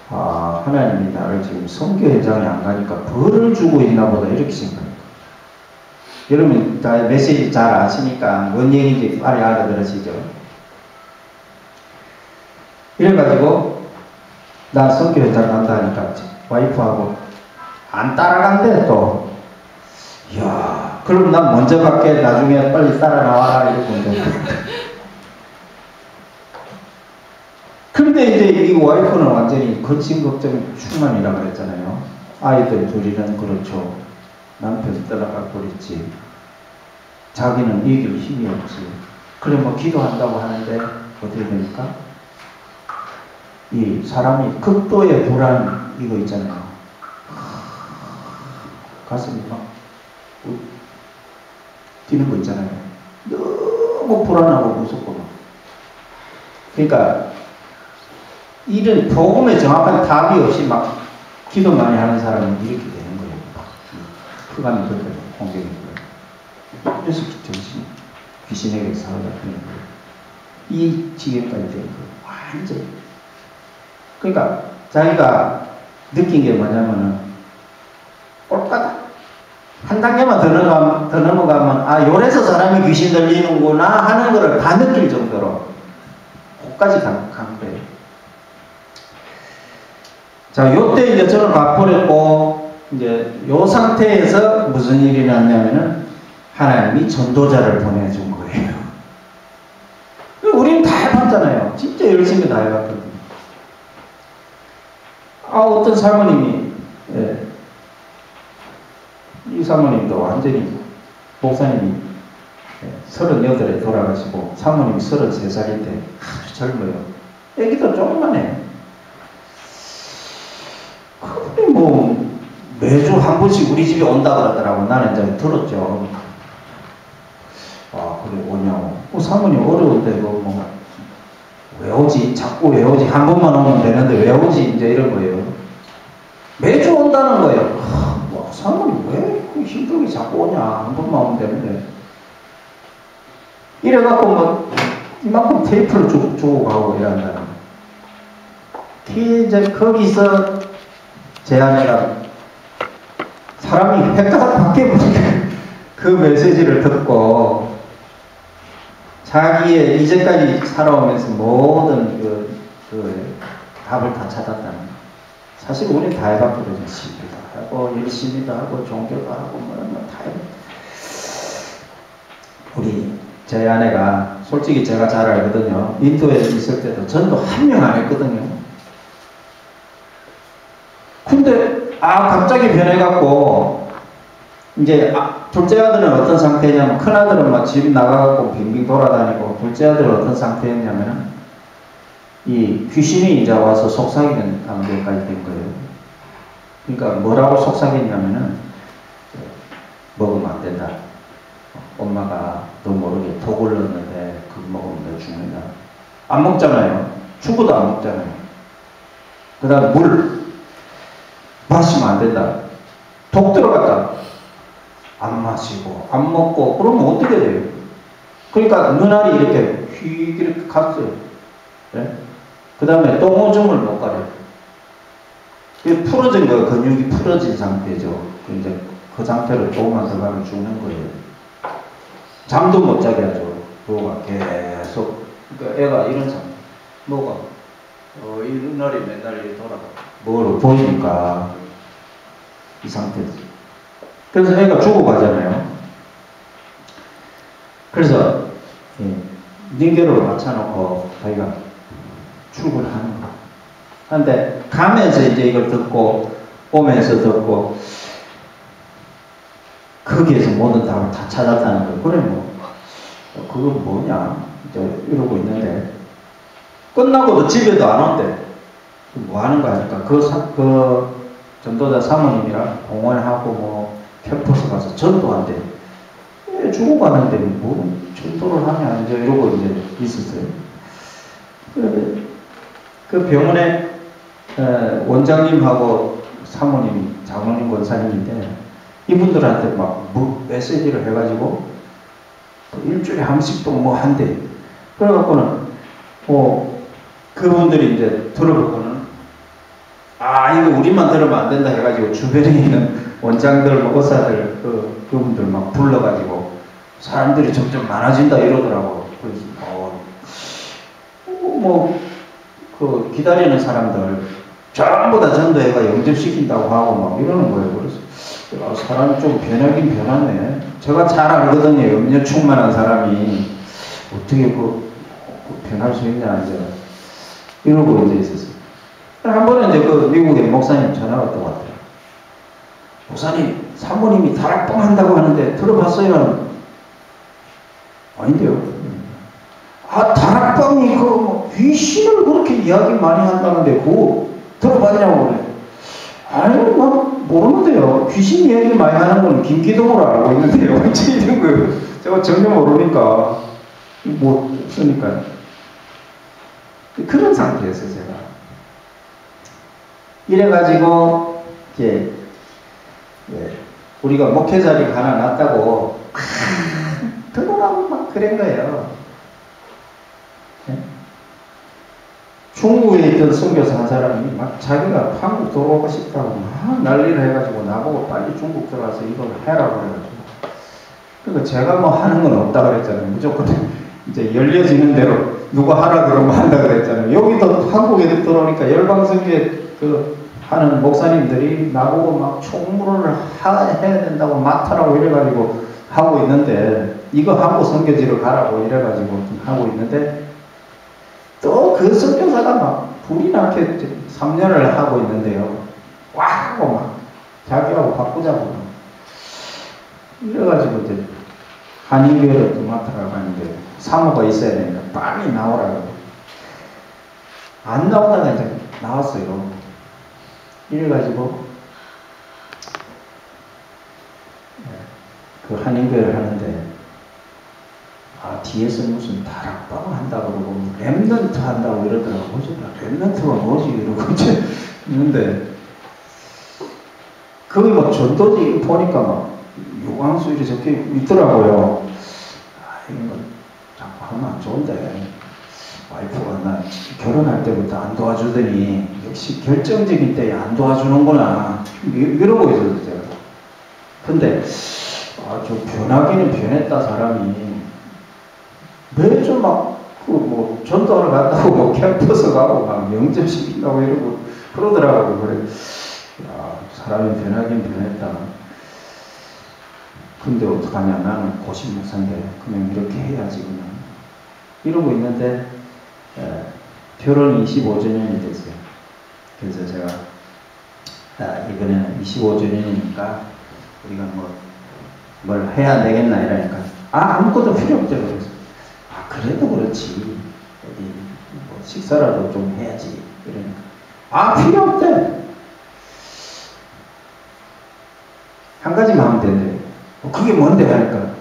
하나님이 나를 지금 선교 현장에 안 가니까 벌을 주고 있나 보다 이렇게 생각해요. 여러분 다 메시지 잘 아시니까 뭔 얘기인지 빨리 알아들으시죠? 이래가지고 나 선교 현장 간다 하니까 와이프하고 안 따라간대 또. 이야, 그럼 난 먼저 갈게. 나중에 빨리 따라 나와라 이러고 이제. 근데 이제 이 와이프는 완전히 거친 걱정 충만이라고 그랬잖아요. 아이들 둘이는 그렇죠. 남편 떠나가 버렸지. 자기는 이길 힘이 없어요. 그래 뭐 기도한다고 하는데 어떻게 됩니까? 이 사람이 극도의 불안 이거 있잖아요. 가슴이 막 뛰는 거 있잖아요. 너무 불안하고 무섭고 막. 그러니까 이런 복음에 정확한 답이 없이 막 기도 많이 하는 사람은 이렇게 되는 거예요. 흑암이 들어요. 공격이 들어요. 그래서 정신 귀신에게 사로잡히는 거예요. 이 지경까지 되는 거예요. 완전히. 그러니까 자기가 느낀 게 뭐냐면은 꼴까다. 한 단계만 더 넘어가면 요래서 사람이 귀신 들리는구나 하는 거를 다 느낄 정도로 거기까지 간 거예요. 자, 요때 이제 저를 가버렸고 이제 요 상태에서 무슨 일이 났냐면은 하나님이 전도자를 보내준 거예요. 우리는 다 해봤잖아요. 진짜 열심히 다 해봤거든요. 어떤 사모님이, 이 사모님도 완전히, 목사님이 38에 돌아가시고, 사모님이 33살인데 아주 젊어요. 애기도 조금만해. 근데 뭐, 매주 한 번씩 우리 집에 온다 그러더라고. 나는 이제 들었죠. 그래, 오냐고. 사모님 어려운데, 왜 오지? 자꾸 왜 오지? 한 번만 오면 되는데 왜 오지? 이제 이런 거예요. 매주 온다는 거예요. 사모님 왜 힘들게 자꾸 오냐? 한 번만 오면 되는데. 이래갖고 이만큼 테이프를 주고 가고 이런다는 거예요. 이제 거기서 제 아내가 사람이 헷갈아 바뀌어버리게 그 메시지를 듣고 자기의 이제까지 살아오면서 모든 그 답을 다 찾았다는 거예요. 사실 우리 다 해봤거든요. 신비도 하고 열심히도 하고 종교도 하고 다 해봤. 우리 제 아내가 솔직히 제가 잘 알거든요. 인도에 있을 때도 전도 한 명 안 했거든요. 갑자기 변해갖고, 이제 둘째 아들은 어떤 상태냐면, 큰 아들은 막 집 나가갖고 빙빙 돌아다니고, 둘째 아들은 어떤 상태였냐면, 이 귀신이 이제 와서 속삭이는 단계까지 된 거예요. 그러니까 뭐라고 속삭이냐면은, 먹으면 안 된다. 엄마가 너 모르게 독을 넣었는데 그거 먹으면 너 죽는다. 안 먹잖아요. 죽어도 안 먹잖아요. 그 다음 물 마시면 안 된다. 독 들어갔다. 안 마시고 안 먹고 그러면 어떻게 돼요? 그러니까 눈알이 이렇게 휙 이렇게 갔어요. 네? 그 다음에 똥오줌을 못 가려요. 풀어진 거, 근육이 풀어진 상태죠. 이제 그 상태로 조금만 더 가면 죽는 거예요. 잠도 못 자게 하죠. 뭐가 계속. 그러니까 애가 이런 상태. 뭐가? 이 눈알이 맨날 이렇게 돌아가. 뭐로 보이니까 이 상태죠. 그래서 애가 죽어가잖아요. 그래서 링겔을 맞춰놓고 자기가 출근하는 거. 그런데 가면서 이제 이걸 듣고 오면서 듣고 거기에서 모든 답을 다 찾았다는 거예요. 그래 뭐 그건 뭐냐 이제 이러고 있는데 끝나고도 집에도 안 온대. 뭐 하는 거 하니까 그 전도자 사모님이랑 공원하고 뭐 캠퍼스 가서 전도한대. 죽어가는데 뭐 전도를 하냐 이제 이러고 이제 있었어요. 그 병원에 원장님하고 사모님이 장로님 권사님인데 이분들한테 막 메시지를 해가지고 일주일에 한 번씩도 뭐 한대. 그래갖고는 그분들이 이제 들어보고는 이거 우리만 들으면 안 된다 해가지고 주변에 있는 원장들, 의사들 그분들 막 불러가지고 사람들이 점점 많아진다 이러더라고. 그래서 기다리는 사람들 전부 다 전도회가 영접시킨다고 하고 막 이러는 거예요. 그래서 사람이 좀 변하긴 변하네. 제가 잘 알거든요. 염려 충만한 사람이 어떻게 변할 수 있냐 이제 이러고 이제 있었어요. 한 번은 이제 미국의 목사님 전화가 왔던 것 같아요. 목사님, 사모님이 다락방 한다고 하는데 들어봤어요? 아닌데요. 다락방이 귀신을 그렇게 이야기 많이 한다는데 그거 들어봤냐고 그래. 아니, 모르는데요. 귀신 이야기 많이 하는 건 김기동으로 알고 있는데요. 어째 이런 거예요. 제가 전혀 모르니까 못 쓰니까 그런 상태였어요. 제가 이래가지고 이제 우리가 목회 자리가 하나 났다고 들어가고 막 그런 거예요. 네? 중국에 있던 선교사 한 사람이 막 자기가 한국 들어오고 싶다고 막 난리를 해가지고 나보고 빨리 중국 들어가서 이걸 해라고 그래가지고. 그러니까 제가 뭐 하는 건 없다 그랬잖아요. 무조건 이제 열려지는 대로 누가 하라 그러면 한다 그랬잖아요. 여기도 한국에 들어오니까 열방선교회 하는 목사님들이 나보고 막 총무를 해야 된다고 맡으라고 이래가지고 하고 있는데 이거 하고 선교지로 가라고 이래가지고 하고 있는데 또 그 선교사가 막 불이 나게 3년을 하고 있는데요. 꽉 하고 막 자기하고 바꾸자고 이래가지고 이제 한인교회를 또 맡으라고 하는데 사모가 있어야 되니까 빨리 나오라고 안 나오다가 이제 나왔어요. 이래가지고 그 한인교회를 하는데 뒤에서 무슨 다락방 한다고 그러고 랩넌트 한다고 이러더라고. 뭐지? 랩넌트가 뭐지? 이러고 이제 있는데 거기 막 전도지 보니까 막 요강수 이렇게 적혀 있더라고요. 이런 거 자꾸 하면 안 좋은데 와이프가 나 결혼할 때부터 안 도와주더니 역시 결정적인 때에 안 도와주는구나 이러고 있었어요. 제가. 근데 좀 변하기는 변했다 사람이. 매주 막 전도하러 간다고 뭐 캠퍼스 가고 막 영접시킨다고 이러고 그러더라고요. 그래 사람이 변하긴 변했다. 근데 어떡하냐 나는 고심 목사인데 그냥 이렇게 해야지 그냥 이러고 있는데 결혼이 25주년이 됐어요. 그래서 제가 이번에는 25주년이니까 우리가 뭘 해야 되겠나 이러니까 아무것도 필요 없대 그래서 그래도 그렇지 뭐 식사라도 좀 해야지 이러니까 필요 없대. 한 가지만 하면 된대. 그게 뭔데 하니까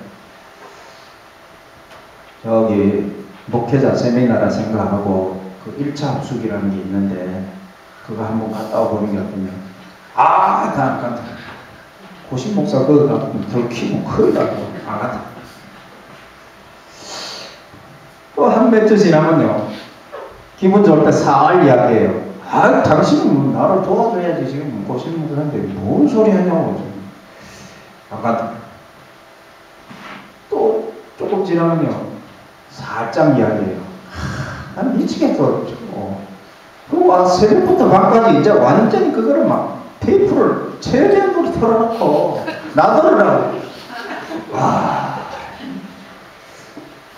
저기 목회자 세미나라 생각하고 그 1차 합숙이라는 게 있는데 그거 한번 갔다 와보는 게 어떠냐. 나 안 간다. 고신 목사 그거 가면 덜 키고 큰일 나고 안 간다. 또 한 몇 주 지나면요. 기분 좋을 때 살 이야기해요. 당신은 나를 도와줘야지 지금 고신 목사인데 뭔 소리 하냐고. 안 간다. 또 조금 지나면요. 살짝 이야기해요. 난 미치겠어. 그리고 새벽부터 밤까지 이제 완전히 그거를 막 테이프를 최대한으로 털어놓고 나더라고.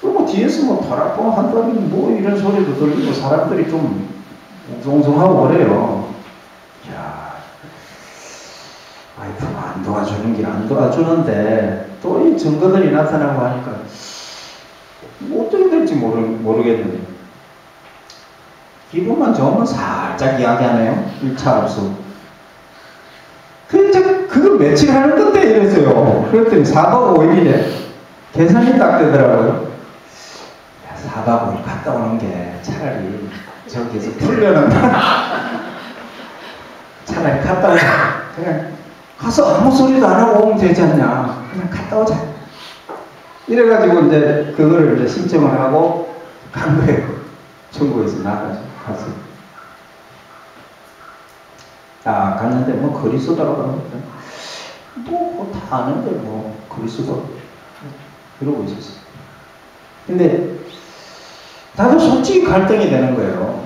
그리고 뒤에서 다락방 한다니 이런 소리도 들리고 사람들이 좀 웅성웅성하고 그래요. 와이프가 안 도와주는 길 안 도와주는데 또 이 증거들이 나타나고 하니까 어떻게 될지 모르겠는데 기분만 좋으면 살짝 이야기하네요. 1차 합숙. 그걸 며칠 하는 건데 이랬어요. 그랬더니 4박 5일이래. 계산이 딱 되더라고요. 4박 5일 갔다 오는 게 차라리 저기서 풀려는 차라리 갔다 오자. 그냥 가서 아무 소리도 안 하고 오면 되지 않냐. 그냥 갔다 오자. 이래가지고 이제 그거를 이제 신청을 하고 간 거예요. 천국에서 나가서 갔어요. 갔는데 그리스도라고 그러거든. 다 아는데 그리스도 이러고 있었어요. 근데 나도 솔직히 갈등이 되는 거예요.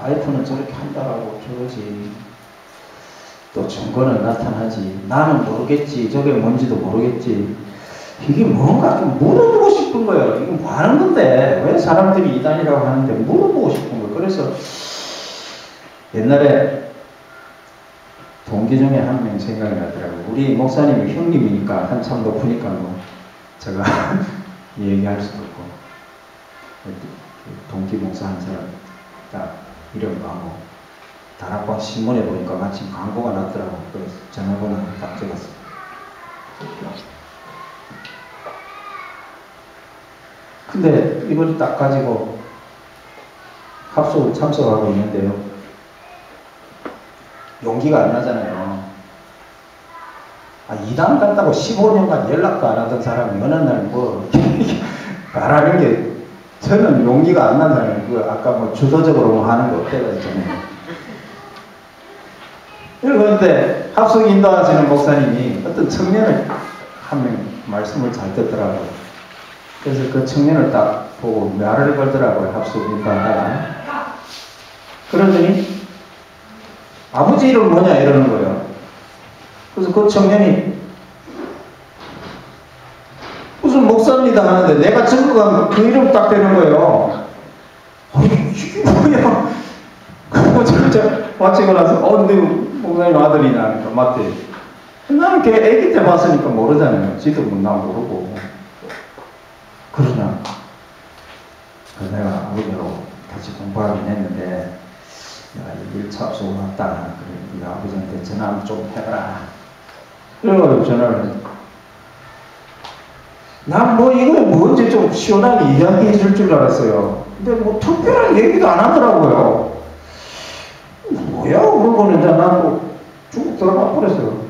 와이프는 저렇게 한다라고 저러지. 또 증거는 나타나지. 나는 모르겠지. 저게 뭔지도 모르겠지. 이게 뭔가 좀 물어보고 싶은 거예요. 이거 뭐 하는 건데 왜 사람들이 이단이라고 하는데 물어보고 싶은 거예요. 그래서 옛날에 동기 중에 한 명 생각이 나더라고요. 우리 목사님이 형님이니까 한참 높으니까 제가 얘기할 수도 없고 동기 목사 한 사람 딱 이름 광고 다락방 신문에 보니까 마침 광고가 났더라고요. 그래서 전화번호 딱 적었어요. 근데 이걸 딱 가지고 합숙을 참석하고 있는데요. 용기가 안 나잖아요. 이단 갔다고 15년간 연락도 안 하던 사람이 어느 날 말하는 게 저는 용기가 안 나잖아요. 아까 주도적으로 하는 거 어때가 있잖아요. 그런데 합숙 인도하시는 목사님이 어떤 청년을 한 명 말씀을 잘 듣더라고요. 그래서 그 청년을 딱 보고 말을 걸더라고요. 합숙 인도하다가. 그러더니 아버지 이름 뭐냐 이러는 거예요. 그래서 그 청년이 무슨 목사입니다 하는데 내가 증거가 그 이름 딱 되는 거예요. 이게 뭐야. 그리고 진짜 마치고 나서 근데 목사님 아들이냐 하니까 맞대. 나는 걔 애기 때 봤으니까 모르잖아요. 지도 나 모르고. 그러냐. 그래서 내가 아버지하고 같이 공부하긴 했는데 내가 1차 합숙을 왔다. 그래, 네가 아버지한테 전화 좀 해봐라. 그래가지고 전화를 했어. 난 이거 뭔지 좀 시원하게 이야기해 줄 줄 알았어요. 근데 특별한 얘기도 안 하더라고요. 뭐야? 그러고는 이제 난 쭉 들어가 버렸어요.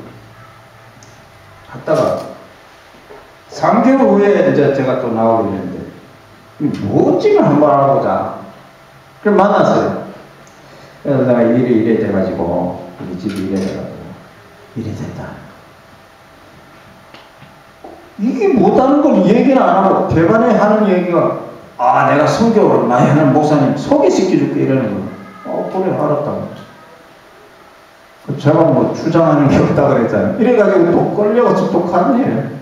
갔다가 3개월 후에 이제 제가 또 나오게 됐는데 뭐쯤을 한번 알아보자. 그래 만났어요. 그래서 내가 이래 돼가지고 우리 집이 이래 돼가지고 이래 됐다. 이게 못하는 걸 얘기는 안 하고 대반에 하는 얘기가 내가 성교를 많이 하는 목사님 소개시켜줄게 이러는 거. 그래 알았다. 제가 주장하는 게 없다 그랬잖아요. 이래가지고 또 끌려가서 또 갔네.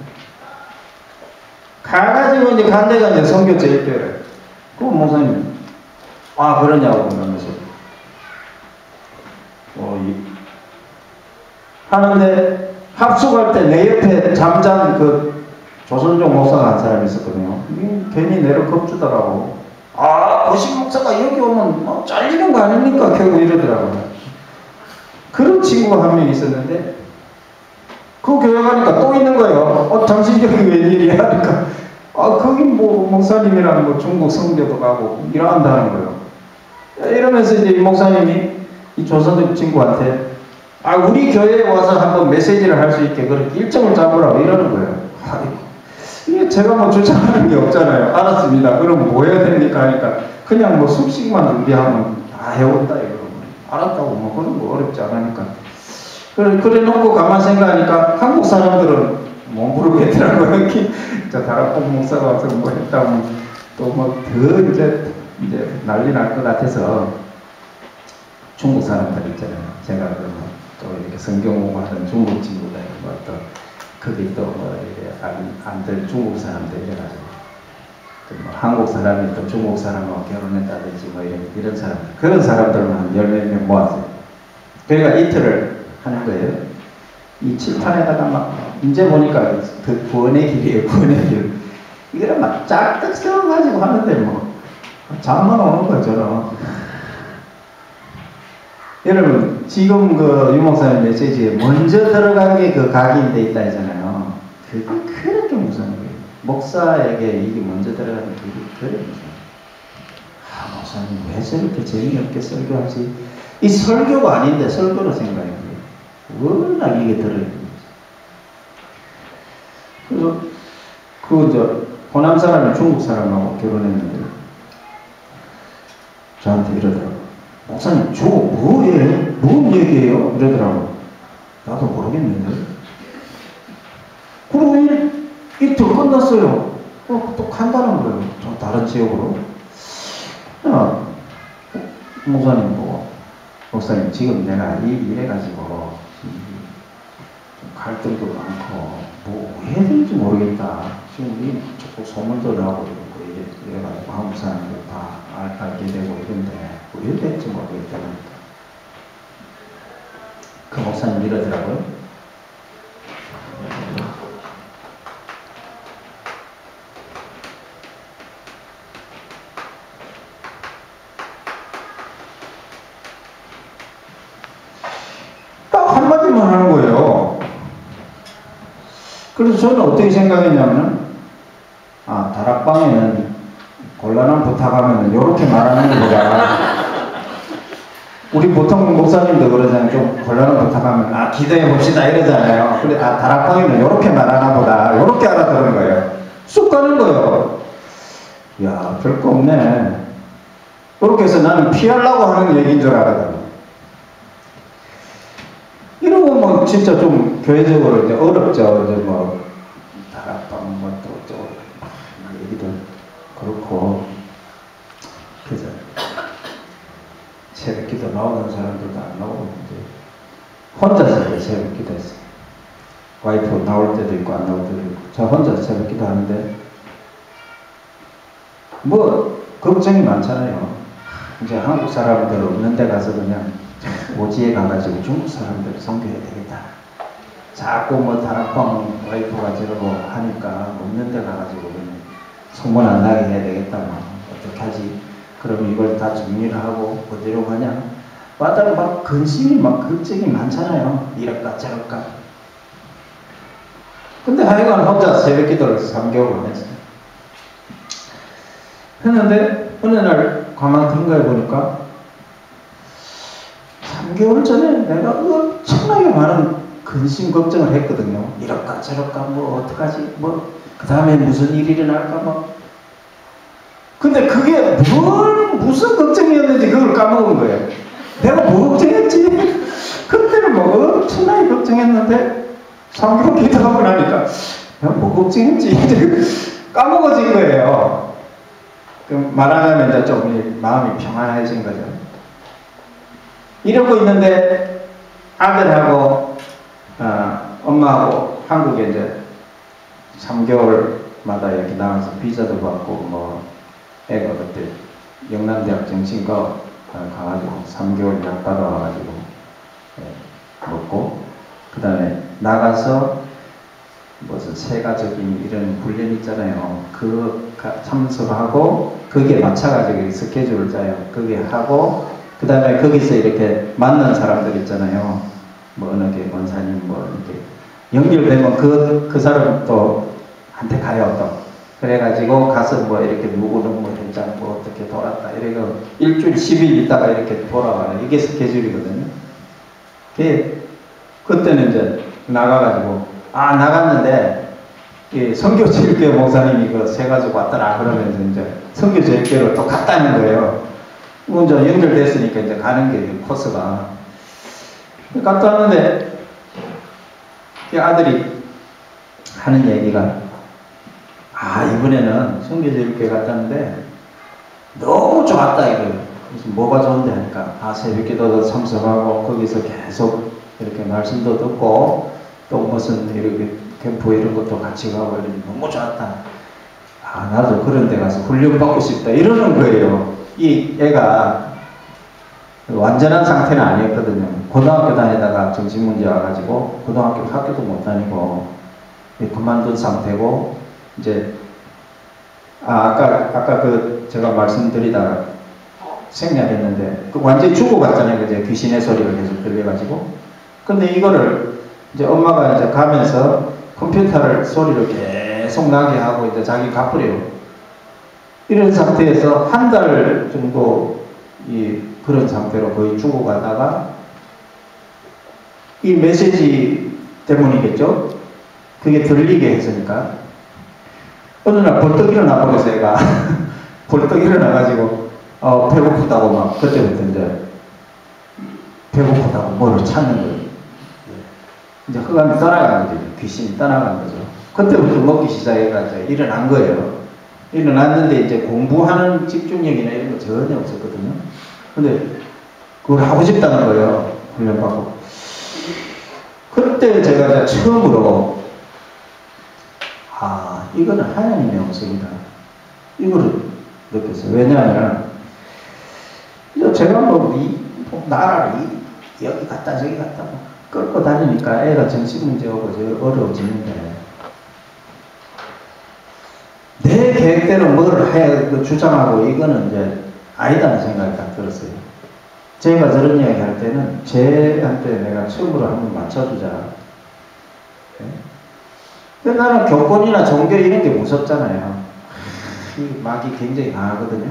가가지고 이제 간 데가 이제 성교 제일교회. 그 목사님 그러냐고 그러면서 하는데 합숙할 때 내 옆에 잠잔 그 조선족 목사가 한 사람이 있었거든요. 괜히 내를 겁주더라고. 아, 오신 목사가 여기 오면 뭐 잘리는 거 아닙니까? 결국 이러더라고요. 그런 친구가 한 명 있었는데 그 교회 가니까 또 있는 거예요. 당신 여기 웬일이야? 하니까 거기 뭐 목사님이랑 뭐 중국 성교도 가고 일한다는 거예요. 이러면서 이제 이 목사님이 이 조선족 친구한테 우리 교회에 와서 한번 메시지를 할 수 있게 그렇게 일정을 잡으라고 이러는 거예요. 이게 제가 뭐 주장하는 게 없잖아요. 알았습니다. 그럼 뭐 해야 됩니까? 하니까 그냥 뭐 숙식만 준비하면 다 해온다 이거. 알았다고 뭐 그런 거 어렵지 않으니까. 그래 놓고 가만 생각하니까 한국 사람들은 못 모르겠더라고요. 저 다락봉 목사가 와서 뭐 했다면 또 뭐 더 이제 난리 날 것 같아서 중국 사람들 있잖아요. 제가 또 이렇게 성경 공부하는 중국 친구들 또 거기 또 뭐 이렇게 안될 중국 사람들 이래가지고 뭐 한국 사람이 또 중국 사람하고 결혼했다든지 뭐 이런 사람들 그런 사람들만 한 10몇 명 모았어요. 그러니까 이틀을 하는 거예요. 이 칠판에다가 막 이제 보니까 그 구원의 길이에요. 구원의 길. 이거를 막 짝딱 세워가지고 하는데 뭐 잠만 오는 거죠. 여러분 지금 그 유목사님 메시지에 먼저 들어간 게 그 각인돼 있다 했잖아요. 그게 그렇게 무서운 거예요. 목사에게 이게 먼저 들어가는 게 그래 무서워요. 목사님 왜 저렇게 재미없게 설교하지? 이 설교가 아닌데 설교로 생각해요. 워낙 이게 들어있는 거죠. 그래서 호남 사람이 중국 사람하고 결혼했는데 저한테 이러더라고요. 목사님 저거 뭐예요? 뭔 얘기예요? 이러더라고요. 나도 모르겠는데. 그러고 이틀 끝났어요. 또 간다는 거예요. 저 다른 지역으로. 목사님 지금 내가 이래가지고 갈등도 많고 뭐 해야 될지 모르겠다. 지금 자꾸 소문도 나고 이래가지고 한국 사람들 다 알게 되고 이런데 뭐 해야 될지 모르겠다. 그 목사님 이러더라고요. 딱 한마디만 하는 거예요. 그래서 저는 어떻게 생각했냐면 다락방에는 곤란한 부탁하면 이렇게 말하는 것보다 우리 보통 목사님도 그러잖아요. 좀 곤란한 부탁하면 기도해 봅시다 이러잖아요. 그래 다락방에는 이렇게 말하나 보다 이렇게 알아들은 거예요. 쑥 가는 거예요. 야 별거 없네. 그렇게 해서 나는 피하려고 하는 얘기인 줄 알았거든요. 이러고 뭐 진짜 좀 교회적으로 이제 어렵죠. 이제 뭐 다락방 또 얘기도 그렇고 그래서 새벽기도 나오는 사람들도 안 나오고 이제 혼자서 새벽기도 했어요. 와이프 나올 때도 있고 안 나올 때도 있고 저 혼자서 새벽기도 하는데 뭐 걱정이 많잖아요. 이제 한국 사람들 없는 데 가서 그냥 오지에 가가지고 중국 사람들 선교해야 되겠다. 자꾸 뭐 다락방 와이프가 저러고 하니까 없는 데 가가지고 그냥 소문 안 나게 해야 되겠다. 뭐 어떻게 하지? 그럼 이걸 다 정리를 하고 어디로 가냐? 마다 막 근심이 막 걱정이 많잖아요. 이럴까 저럴까. 근데 하여간 혼자 새벽 기도를 3개월을 했어요. 했는데 어느 날 가만 생각해 보니까 3개월 전에 내가 엄청나게 많은 근심 걱정을 했거든요. 이럴까 저럴까 뭐 어떡하지 뭐 그 다음에 무슨 일이 일어날까 뭐. 근데 그게 무슨 걱정이었는지 그걸 까먹은 거예요. 내가 뭐 걱정했지? 그때는 뭐 엄청나게 걱정했는데 3개월 기도하고 나니까 내가 뭐 걱정했지? 까먹어진 거예요. 말하자면 이제 좀 마음이 평안해진 거죠. 이러고 있는데 아들하고 엄마하고 한국에 이제 3개월마다 이렇게 나와서 비자도 받고 뭐 애가 그때 영남대학 정신과 가가지고 3개월 약 받아와가지고 먹고 그 다음에 나가서 무슨 세가적인 이런 훈련 있잖아요. 그 참석하고 거기에 맞춰가지고 스케줄을 짜요. 거기에 하고 그 다음에 거기서 이렇게 만난 사람들 있잖아요. 뭐 어느 게 원사님 뭐 이렇게 연결되면 그 사람 또 한테 가요 또. 그래가지고 가서 뭐 이렇게 누구는 뭐 현장 뭐 어떻게 돌았다 이래고 일주일 10일 있다가 이렇게 돌아와요. 이게 스케줄이거든요. 그때는 이제 나가가지고 나갔는데 이 선교제일교회 목사님이 그 세 가지고 왔더라 그러면서 이제 선교제일교회로 또 갔다는 거예요. 먼저 연결됐으니까 이제 가는 게 코스가 갔다 왔는데 그 아들이 하는 얘기가 이번에는 선교제일교회 갔다는데 너무 좋았다 이거예요. 무슨 뭐가 좋은데 하니까 새벽기도도 참석하고 거기서 계속 이렇게 말씀도 듣고 또 무슨 이렇게 캠프 이런 것도 같이 가고 이러니 너무 좋았다. 나도 그런 데 가서 훈련 받고 싶다 이러는 거예요. 이 애가 완전한 상태는 아니었거든요. 고등학교 다니다가 정신문제 와가지고 고등학교 학교도 못 다니고 그만둔 상태고 이제 아까 그 제가 말씀드리다가 생략했는데 그 완전히 죽어갔잖아요. 이제 귀신의 소리가 계속 들려가지고 근데 이거를 이제 엄마가 이제 가면서 컴퓨터를 소리를 계속 나게 하고 이제 자기 갚으래요. 이런 상태에서 한 달 정도 그런 상태로 거의 죽어가다가 이 메시지 때문이겠죠? 그게 들리게 했으니까 어느 날 벌떡 일어나 버렸어요. 얘가 벌떡 일어나가지고 배고프다고 막 그때부터 이제 배고프다고 뭐를 찾는 거예요. 이제 흑암이 떠나간 거죠. 귀신이 떠나간 거죠. 그때부터 먹기 시작해가지고 일어난 거예요. 일어났는데 이제 공부하는 집중력이나 이런 거 전혀 없었거든요. 근데 그걸 하고 싶다는 거예요. 훈련받고. 그때 제가 이제 처음으로 이거는 하나님의 음성이다. 이거를 느꼈어요. 왜냐하면 제가 나라를 여기 갔다 저기 갔다 끌고 다니니까 애가 정신문제 오고 어려워지는데 내 계획대로 뭘 해 주장하고 이거는 이제 아니다는 생각이 딱 들었어요. 제가 저런 이야기 할 때는 쟤한테 내가 처음으로 한번 맞춰주자. 네? 나는 교권이나 종교 이런 게 무섭잖아요. 이 막이 굉장히 강하거든요.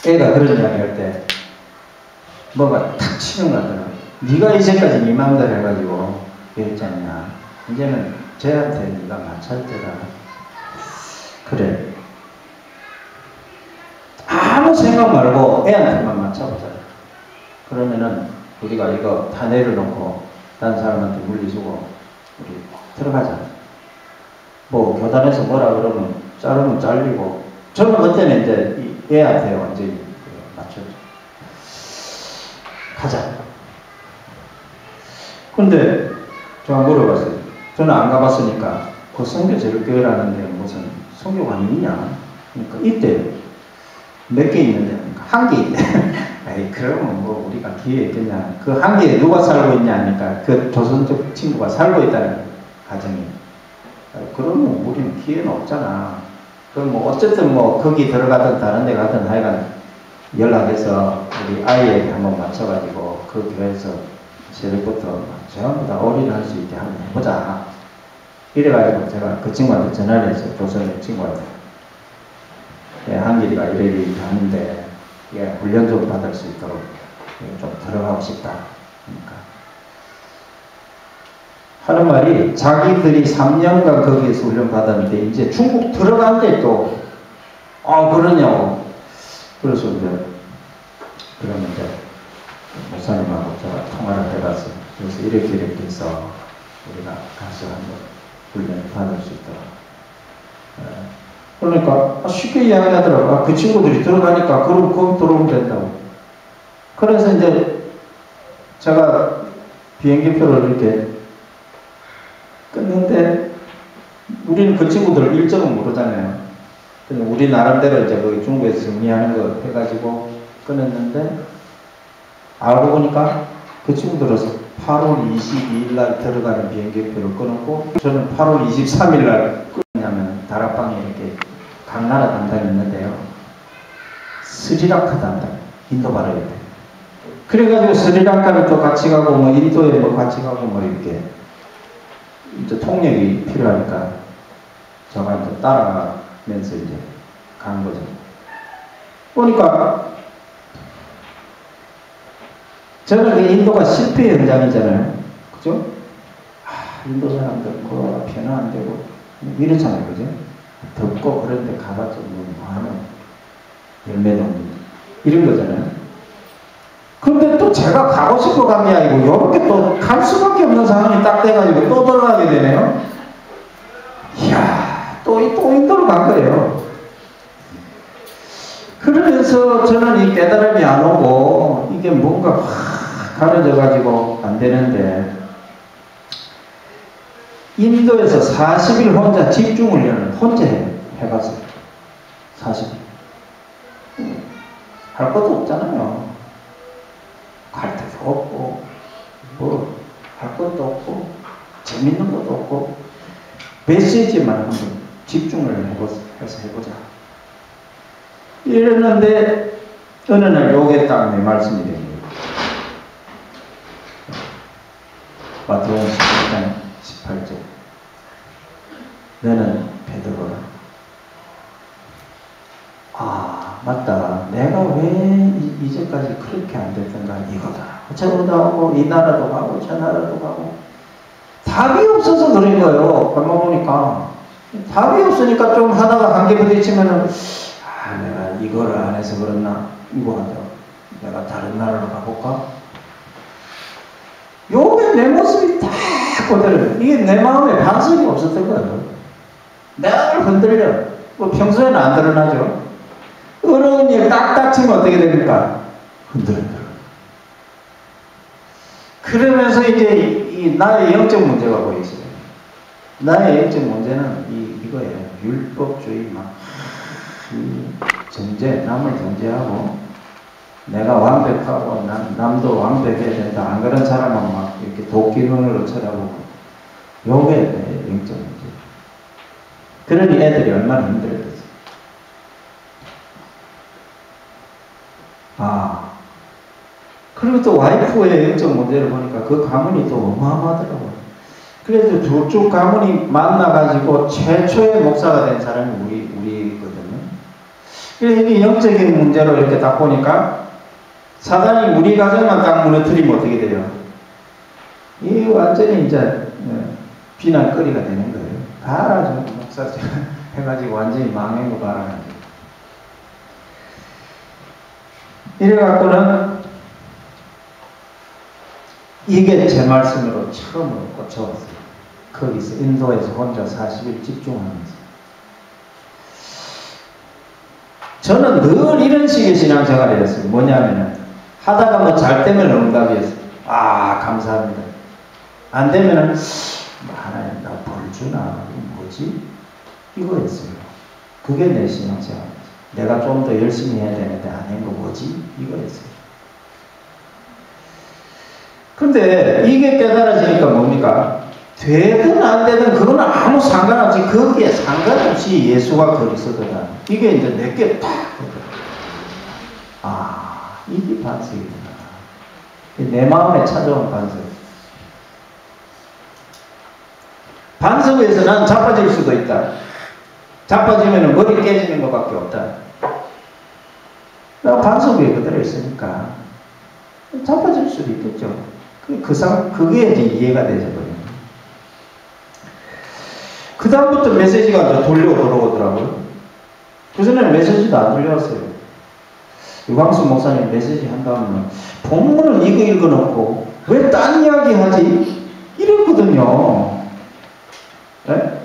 애가 그런 이야기 할 때 뭐가 탁 치는 것 같더라고요. 네가 이제까지 네 마음대로 해가지고 이랬잖냐. 이제는 쟤한테 네가 맞춰야 되라. 그래. 아무 생각 말고 애한테만 맞춰보자. 그러면은 우리가 이거 다 내려놓고 다른 사람한테 물리주고 우리 들어가자. 뭐 교단에서 뭐라 그러면 자르면 잘리고 저는 그때는 이제 애한테 완전히 맞춰줘. 가자. 근데 제가 물어봤어요. 저는 안 가봤으니까 그 선교제일교회라는 데 무슨 선교관이 있냐? 그러니까 이때 몇 개 있는데 한 개 있대. 에이 그러면 뭐 우리가 기회 있겠냐? 그 한 개에 누가 살고 있냐 하니까 그 조선족 친구가 살고 있다는 가정이. 그러면 우리는 기회는 없잖아. 그럼 뭐 어쨌든 뭐 거기 들어가든 다른 데 가든 하여간 연락해서 우리 아이에게 한번 맞춰가지고 그 교회에서 새벽부터 전부 다 올인할 수 있게 한번 해보자. 이래가지고 제가 그 친구한테 전화를 했어요. 조선의 친구한테. 한길이가 이래 가는데 훈련 좀 받을 수 있도록 좀 들어가고 싶다. 그러니까 하는 말이 자기들이 3년간 거기에서 훈련 받았는데 이제 중국 들어간대 또 그러냐고. 그래서 이제 그러면 이제 목사님하고 제가 통화를 해봤어요. 그래서 이렇게 해서 우리가 가서 한번 훈련을 받을 수 있도록. 그러니까 쉽게 이야기하더라고요. 그 친구들이 들어가니까 그럼 거기 들어오면 된다고. 그래서 이제 제가 비행기표를 이렇게 끊는데 우리는 그 친구들 일정은 모르잖아요. 우리 나름대로 이제 거기 중국에서 정리하는 거 해가지고 끊었는데 알고 보니까 그 친구들어서 8월 22일 날 들어가는 비행기표를 끊었고, 저는 8월 23일 날 끊냐면 다락방에 이렇게 각 나라 담당이 있는데요. 스리랑카 담당, 인도 가야 돼. 그래가지고 스리랑카를 또 같이 가고, 뭐 인도에 뭐 같이 가고, 뭐 이렇게 이제 통역이 필요하니까 제가 이제 따라가면서 이제 간 거죠. 보니까 저는 그 인도가 실패 현장이잖아요. 그죠? 인도 사람들 뭐 편은 안 되고 이렇잖아요. 그죠? 덥고 그런데 가봤자 뭐 하는 열매도 없는 이런 거잖아요. 그런데 또 제가 가고 싶어 간 게 아니고 이렇게 또 갈 수밖에 없는 상황이 딱 돼가지고 또 들어가게 되네요. 이야, 또 인도로 간 거예요. 그러면서 저는 이 깨달음이 안 오고 이게 뭔가 확 가려져가지고 안 되는데, 인도에서 40일 혼자 집중훈련을 혼자 해봤어요. 40일. 할 것도 없잖아요. 갈 데도 없고, 뭐, 할 것도 없고, 재밌는 것도 없고, 메시지만 한번 집중을 해서 해보자. 이랬는데, 어느 날 요게 딱 내 말씀이 됩니다. 마태복음 11장 18절. 너는 베드로라. 아, 맞다. 내가 왜 이제까지 그렇게 안 됐던가, 이거다. 저거도 하고, 이 나라도 가고, 저 나라도 가고. 답이 없어서 그런 거예요. 가만 보니까. 답이 없으니까 좀 하다가 한계 부딪히면은, 내가 이거를 안 해서 그렇나? 이거 하자. 내가 다른 나라로 가볼까? 요게 내 모습이 다 그대로. 이게 내 마음에 반성이 없었던 거예요. 늘 흔들려. 뭐 평소에는 안 드러나죠. 어려운 일 딱딱 치면 어떻게 됩니까? 흔들려. 그러면서 이제 이 나의 영적 문제가 보이죠. 나의 영적 문제는 이거예요. 율법주의 정죄, 남을 정죄하고 내가 완벽하고 남도 완벽해야 된다. 안 그런 사람은 막 이렇게 도끼눈으로 쳐다보고, 요게 내 영적 문제. 그러니 애들이 얼마나 힘들었겠어. 그리고 또 와이프의 영적 문제를 보니까 그 가문이 또 어마어마하더라고요. 그래서 저쪽 가문이 만나가지고 최초의 목사가 된 사람이 우리거든요. 그래서 이게 영적인 문제로 이렇게 딱 보니까 사단이 우리 가정만 딱 무너뜨리면 어떻게 돼요? 이 완전히 이제 비난거리가 되는 거예요. 봐라, 저 목사 해가지고 완전히 망한 거 봐라. 이래갖고는 이게 제 말씀으로 처음으로 꽂혀왔어요. 거기서 인도에서 혼자 40일 집중하면서. 저는 늘 이런 식의 신앙생활을 했어요. 뭐냐면은 하다가 뭐 잘 되면 응답이었어요. 감사합니다. 안 되면은 하나님 나 벌 주나? 뭐지? 이거였어요. 그게 내 신앙생활이었어요. 내가 좀 더 열심히 해야 되는데 안 한 거 뭐지? 이거였어요. 근데 이게 깨달아지니까 뭡니까? 되든 안 되든 그건 아무 상관없이, 거기에 상관없이 예수가 거기 있었다. 이게 이제 내게 딱 이게 반석이구나. 내 마음에 찾아온 반석. 반석에서 난 자빠질 수도 있다. 자빠지면 머리 깨지는 것밖에 없다. 나 반석 위에 그대로 있으니까 자빠질 수도 있겠죠. 그게 이제 이해가 되죠. 그 다음부터 메시지가 돌려오더라고요. 그전에는 메시지도 안 들려왔어요. 유광수 목사님 메시지 한다면 본문을 이거 읽어놓고 왜 딴 이야기 하지? 이랬거든요. 네?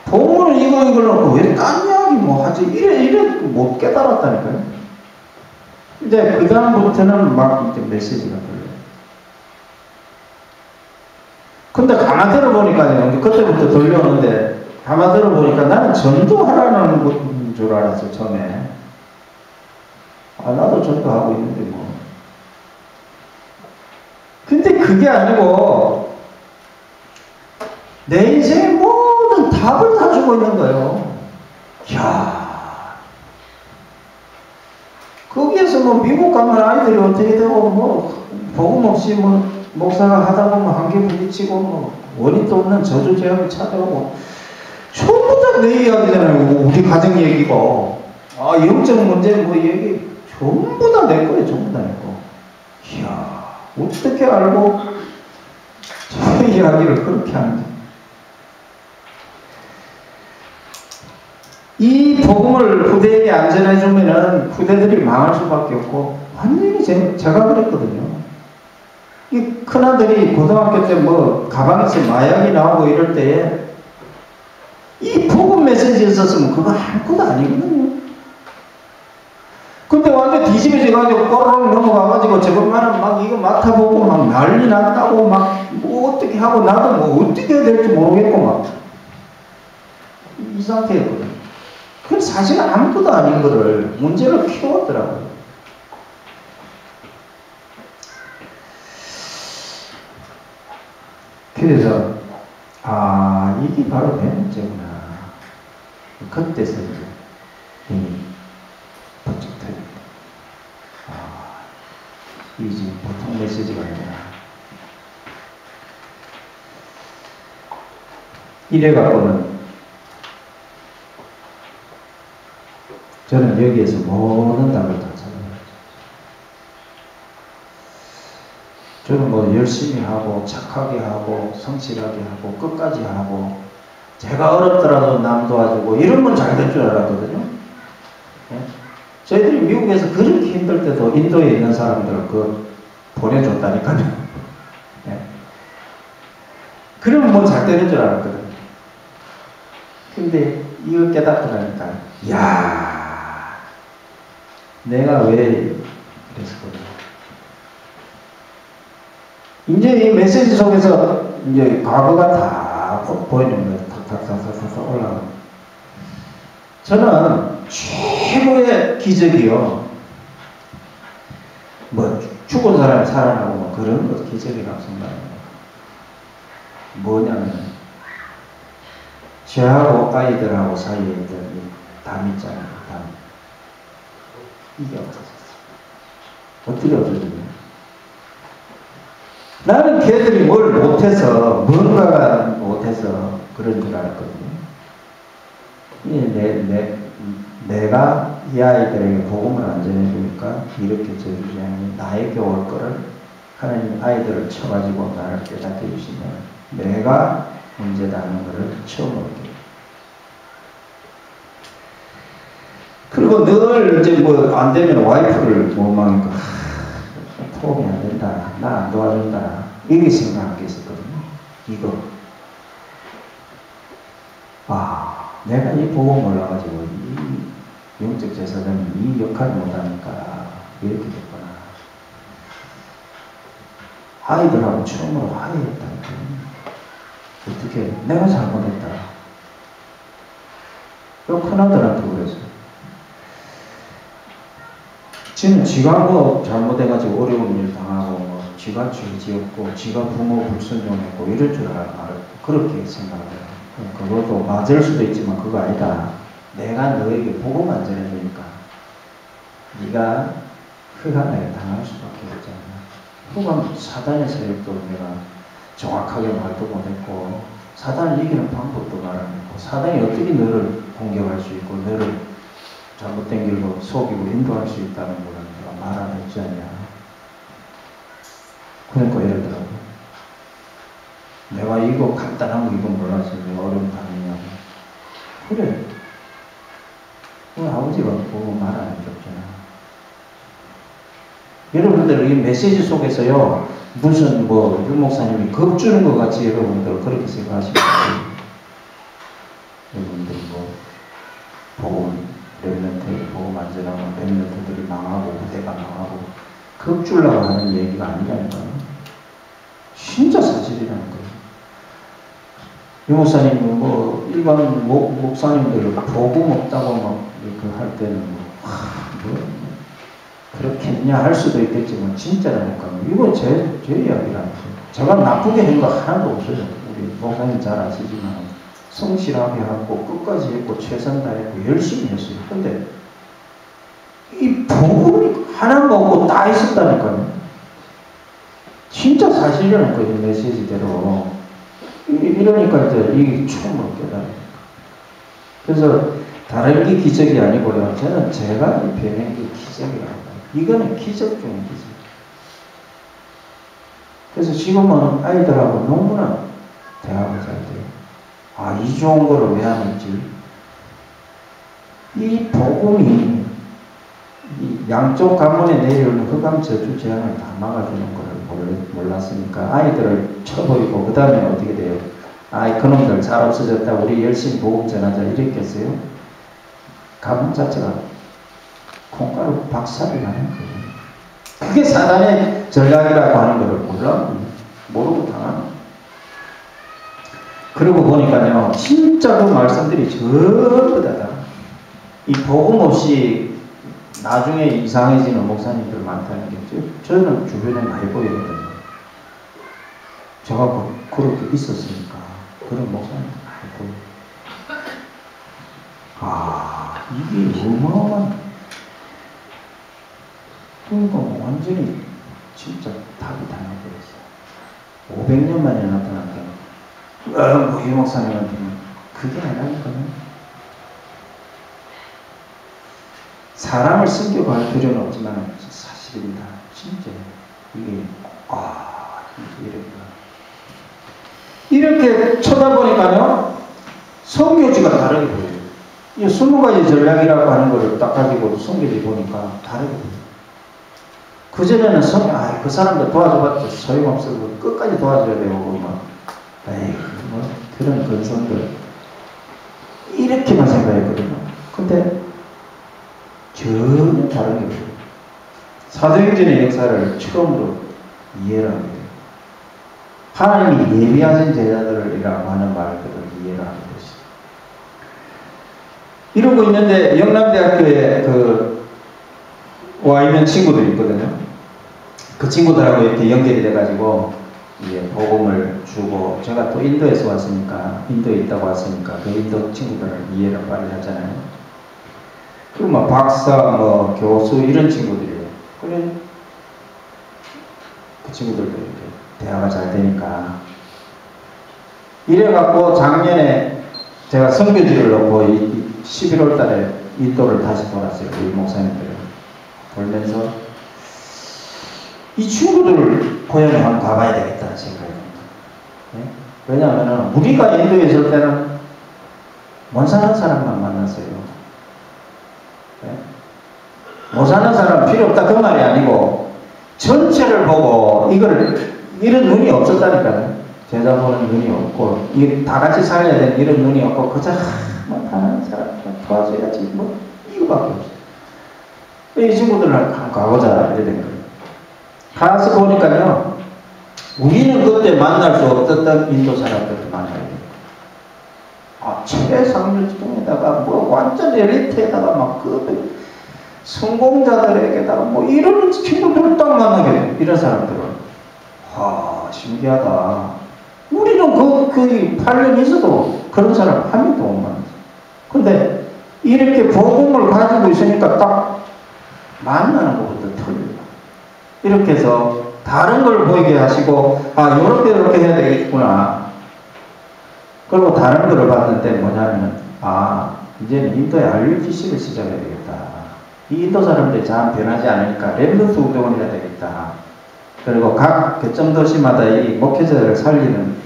본문을 이거 읽어놓고 왜 딴 이야기 뭐 하지? 이래 못 깨달았다니까요. 이제 그 다음부터는 막 이제 메시지가 들려요. 근데 가만 들어보니까요, 그때부터 들려오는데 가만 들어보니까 나는 전도하라는 것인 줄 알았어요, 처음에. 나도 전도하고 있는데 뭐. 근데 그게 아니고 내 인생의 모든 답을 다 주고 있는 거예요. 이야, 거기에서 뭐 미국 가면 아이들이 어떻게 되고 뭐 복음 없이 뭐 목사가 하다 보면 한계 부딪히고 뭐 원인도 없는 저주제약이 찾아오고 전부 다 내 이야기잖아요. 우리 가정 얘기고 영적 문제 뭐 얘기 전부 다 내 거예요. 전부 다 내 거. 이야, 어떻게 알고 저 이야기를 그렇게 하는지. 이 복음을 후대에게 안 전해주면은 후대들이 망할 수밖에 없고, 완전히 제가 그랬거든요. 이 큰아들이 고등학교 때 뭐 가방에서 마약이 나오고 이럴 때에 이 복음 메시지 있었으면 그거 아무것도 아니거든요. 근데 완전 뒤집어져가지고 꼬르륵 넘어가가지고 저것만은 막 이거 맡아보고 막 난리 났다고 막 뭐 어떻게 하고 나도 뭐 어떻게 해야 될지 모르겠고 막 이 상태였거든요. 그건 사실 아무것도 아닌 거를 문제를 키웠더라고요. 그래서 이게 바로 내 문제구나. 그때서 이제 힘이 번쩍 터집니다. 이게 지금 보통 메시지가 아니라 이래갖고는 저는 여기에서 모든 답을 다 찾아요. 저는 뭐 열심히 하고 착하게 하고 성실하게 하고 끝까지 하고 제가 어렵더라도 남 도와주고 이런 건 잘 될 줄 알았거든요. 네? 저희들이 미국에서 그렇게 힘들 때도 인도에 있는 사람들을 보내줬다니까요. 네? 그러면 뭐 잘 되는 줄 알았거든요. 근데 이거 깨닫고 나니까 야, 내가 왜 그랬었거든요. 이제 이 메시지 속에서 이제 과거가 다 보이는 거예요. 탁탁탁탁탁 올라가고. 저는 최고의 기적이요. 뭐 죽은 사람이 살아나고 뭐 그런 것 기적이라고 생각합니다. 뭐냐면 저하고 아이들하고 사이에 있던 담 있잖아요. 담. 이게 없어졌어요. 어떻게 없어졌냐? 나는 걔들이 뭘 못해서 뭔가가 못해서 그런 줄 알았거든요. 내가 이 아이들에게 복음을 안 전해주니까 이렇게 저주장이 나에게 올 거를 하나님 아이들을 쳐가지고 나를 깨닫게 해주시면 내가 문제다는 것을 처음 알게. 그리고 늘 이제 뭐 안 되면 와이프를 원망하니까 도움이 안 된다, 나 안 도와준다 이렇게 생각한 게 있었거든요. 이거 내가 이 복음 몰라가지고 이 영적 제사장이 이 역할을 못하니까 이렇게 됐구나. 아이들하고 처음으로 화해했다니까. 어떻게 내가 잘못했다. 또 큰아들한테 그랬어요. 지는 지가 뭐 잘못해가지고 어려운 일 당하고 뭐 지가 죄 지었고 지가 부모 불순종했고 이럴 줄 알았고 그렇게 생각해요. 그것도 맞을 수도 있지만 그거 아니다. 내가 너에게 복음 안 전해주니까 네가 흑암에 당할 수밖에 없잖아. 흑암 사단의 세력도 내가 정확하게 말도 못했고 사단을 이기는 방법도 말 안 했고 사단이 어떻게 너를 공격할 수 있고 너를 잘못된 길로 속이고 인도할 수 있다는 거를 내가 말 안 했지 않냐. 그러니까 이러더라고요. 내가 이거 간단한 거 이거 몰라서 내가 어려운 단어냐고. 그래. 아버지가 그거 말 안 해줬잖아. 여러분들 이 메시지 속에서요, 무슨 뭐 유목사님이 겁주는 것 같이 여러분들 그렇게 생각하시면 여러분들 뭐 복음 렘넌트 복음 안 전하면 렘넌트들이 망하고 후대가 망하고 겁주려고 하는 얘기가 아니라니까요. 진짜 사실이라는 거예요. 유목사님 뭐 일반 목사님들 복음 없다고 막 이렇게 할 때는 그렇겠냐 할 수도 있겠지만 진짜라니까 이거 제 이야기라니까. 제가 나쁘게 한 거 하나도 없어요. 우리 목사님 잘 아시지만 성실하게 하고 끝까지 했고 최선 다했고 열심히 했어요. 근데 이 복음이 하나 먹고 다 있었다니까요. 진짜 사실이라니까 이 메시지대로. 이러니까 이제 이게 처음으로 깨달아요. 그래서 다른 게 기적이 아니고요. 저는 제가 배운 게 기적이라고 봐요. 이거는 기적 중의 기적. 그래서 지금은 아이들하고 너무나 대화가 잘 돼요. 아, 이 좋은 거를 왜 안 했지? 이 복음이 이 양쪽 가문에 내려오는 흑암 저주 재앙을 다 막아주는 거를 몰랐으니까 아이들을 쳐버리고 그 다음에 어떻게 돼요? 아이 그놈들 잘 없어졌다. 우리 열심히 복음 전하자 이랬겠어요? 가문 자체가 콩가루 박살이 나는 거예요. 그게 사단의 전략이라고 하는 것을 모르고 당하는. 그러고 보니까요, 진짜 그 말씀들이 전부 다 이 복음 없이 나중에 이상해지는 목사님들 많다는 게 저는 주변에 많이 보이거든요. 제가 그렇게 있었으니까 그런 목사님들 많이 보여요. 아, 이게 어마어마한, 그러니까 완전히 진짜 답이 달라버렸어요. 500년 만에 나타났다. 이 목사님한테는 그게 아니라니까요. 사람을 승격할 필요는 없지만 사실입니다. 진짜 이게 이렇게 쳐다보니까요 성교지가 다르게 보여요. 이 20가지 전략이라고 하는 것을 딱 가지고 성교지 보니까 다르게 보여요. 그전에는 그 사람들 도와줘봤자 소용없어서 끝까지 도와줘야 되고 뭐 그런 근성들 이렇게만 생각했거든요. 근데 전혀 다른 게 없어요. 사도행전의 역사를 처음으로 이해를 하게 돼요. 하나님이 예비하신 제자들이라고 하는 말들을 이해를 하게 됐어요. 이러고 있는데 영남대학교에 와 있는 친구들이 있거든요. 그 친구들하고 이렇게 연결이 돼가지고 이제 복음을 주고, 제가 또 인도에서 왔으니까, 인도에 있다고 왔으니까 그 인도 친구들을 이해를 빨리 하잖아요. 그리고 박사, 교수 이런 친구들이에요. 그래 그 친구들도 이렇게 대화가 잘 되니까 이래갖고 작년에 제가 선교지를 놓고 11월 달에 인도를 다시 돌았어요. 우리 목사님들을 돌면서 이 친구들을 고향에 한번 가봐야 되겠다는 생각이 듭니다. 네? 왜냐하면 우리가 인도에 있을 때는 못 사는 사람만 만났어요. 네? 못 사는 사람 필요 없다 그 말이 아니고 전체를 보고 이런 눈이 없었다니까요. 제자 보는 눈이 없고 다 같이 살아야 되는 이런 눈이 없고 그저 다른 사람 도와줘야지 이거밖에 없어요. 이 친구들을 한번 가보자 이래 된 거예요. 가서 보니까요 우리는 그때 만날 수 없었던 인도 사람들도 만나야 돼요. 최상류층에다가 완전 엘리트에다가 성공자들에게다가 이런 친구들을 딱 만나게 돼요. 이런 사람들은. 신기하다. 우리는 거의 8년 있어도 그런 사람 한 명도 못 만났어요. 근데 이렇게 복음을 가지고 있으니까 딱 만나는 것부터 틀려요. 이렇게 해서 다른 걸 보이게 하시고 요렇게 해야 되겠구나. 그리고 다른 거를 봤는데 뭐냐면 이제는 인도에 RUTC를 시작해야 되겠다. 이 인도 사람들이 잘 변하지 않으니까 렘넌트 운동을 해야 되겠다. 그리고 각 개점 도시마다 이 목회자를 살리는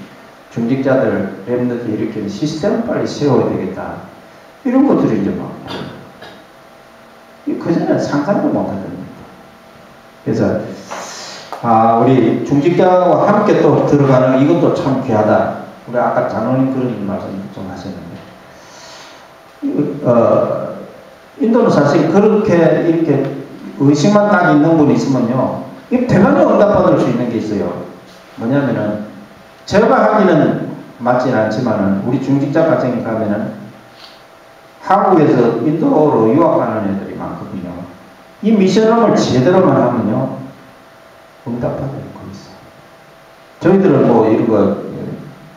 중직자들 렘넌트 일으키는 시스템을 빨리 세워야 되겠다. 이런 것들이 이제 그전에는 상상도 못하던 겁니다. 그래서 우리 중직자와 함께 또 들어가는 이것도 참 귀하다. 우리 아까 장로님 그런 말씀 좀 하셨는데 인도는 사실 그렇게 이렇게 의식만 딱 있는 분이 있으면요 이 대단히 응답받을 수 있는 게 있어요. 뭐냐면은 제가 하기는 맞지는 않지만은 우리 중직자 과정에 가면은 한국에서 인도로 유학하는 애들이 많거든요. 이 미션홈을 제대로만 하면요, 응답받아요, 거기서. 저희들은 뭐 이런 거,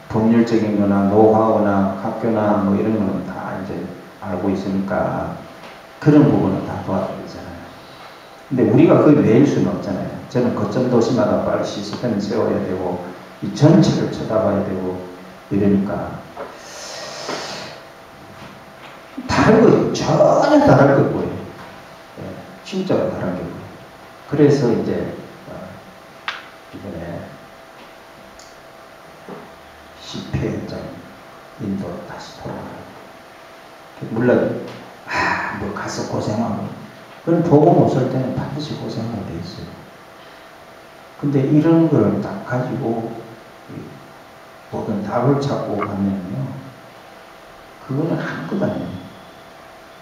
법률적인 거나 노하우나 학교나 뭐 이런 거는 다 이제 알고 있으니까 그런 부분은 다 도와드리잖아요. 근데 우리가 그걸 매일 수는 없잖아요. 저는 거점 도시마다 빨리 시스템을 세워야 되고, 이 전체를 쳐다봐야 되고, 이러니까. 다른 거, 전혀 다른 거 보여요. 진짜 다른 게 보여요. 그래서 이제, 이번에 10회 인도 다시 돌아가요. 물론, 뭐 가서 고생하고, 그런 보고 못 설 때는 반드시 고생하게 돼 있어요. 근데 이런 걸 딱 가지고, 모든 답을 찾고 가면요, 그거는 아무것도 아니에요.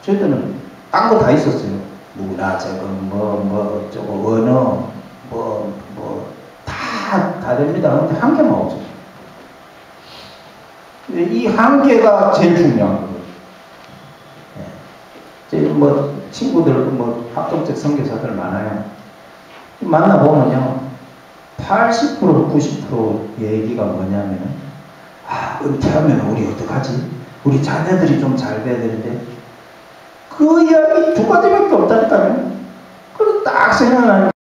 저희들은 딴 거 다 있었어요. 문화적인 어쩌고, 언어, 다 됩니다. 근데 한 개만 없어요. 이 한 개가 제일 중요한 거예요. 뭐, 친구들, 뭐, 합동적 선교사들 많아요. 만나보면요, 80%, 90% 얘기가 뭐냐면, 은퇴하면 우리 어떡하지? 우리 자녀들이 좀 잘 돼야 되는데, 그 이야기 두 가지밖에 없다니까요. 그걸 딱 생각나는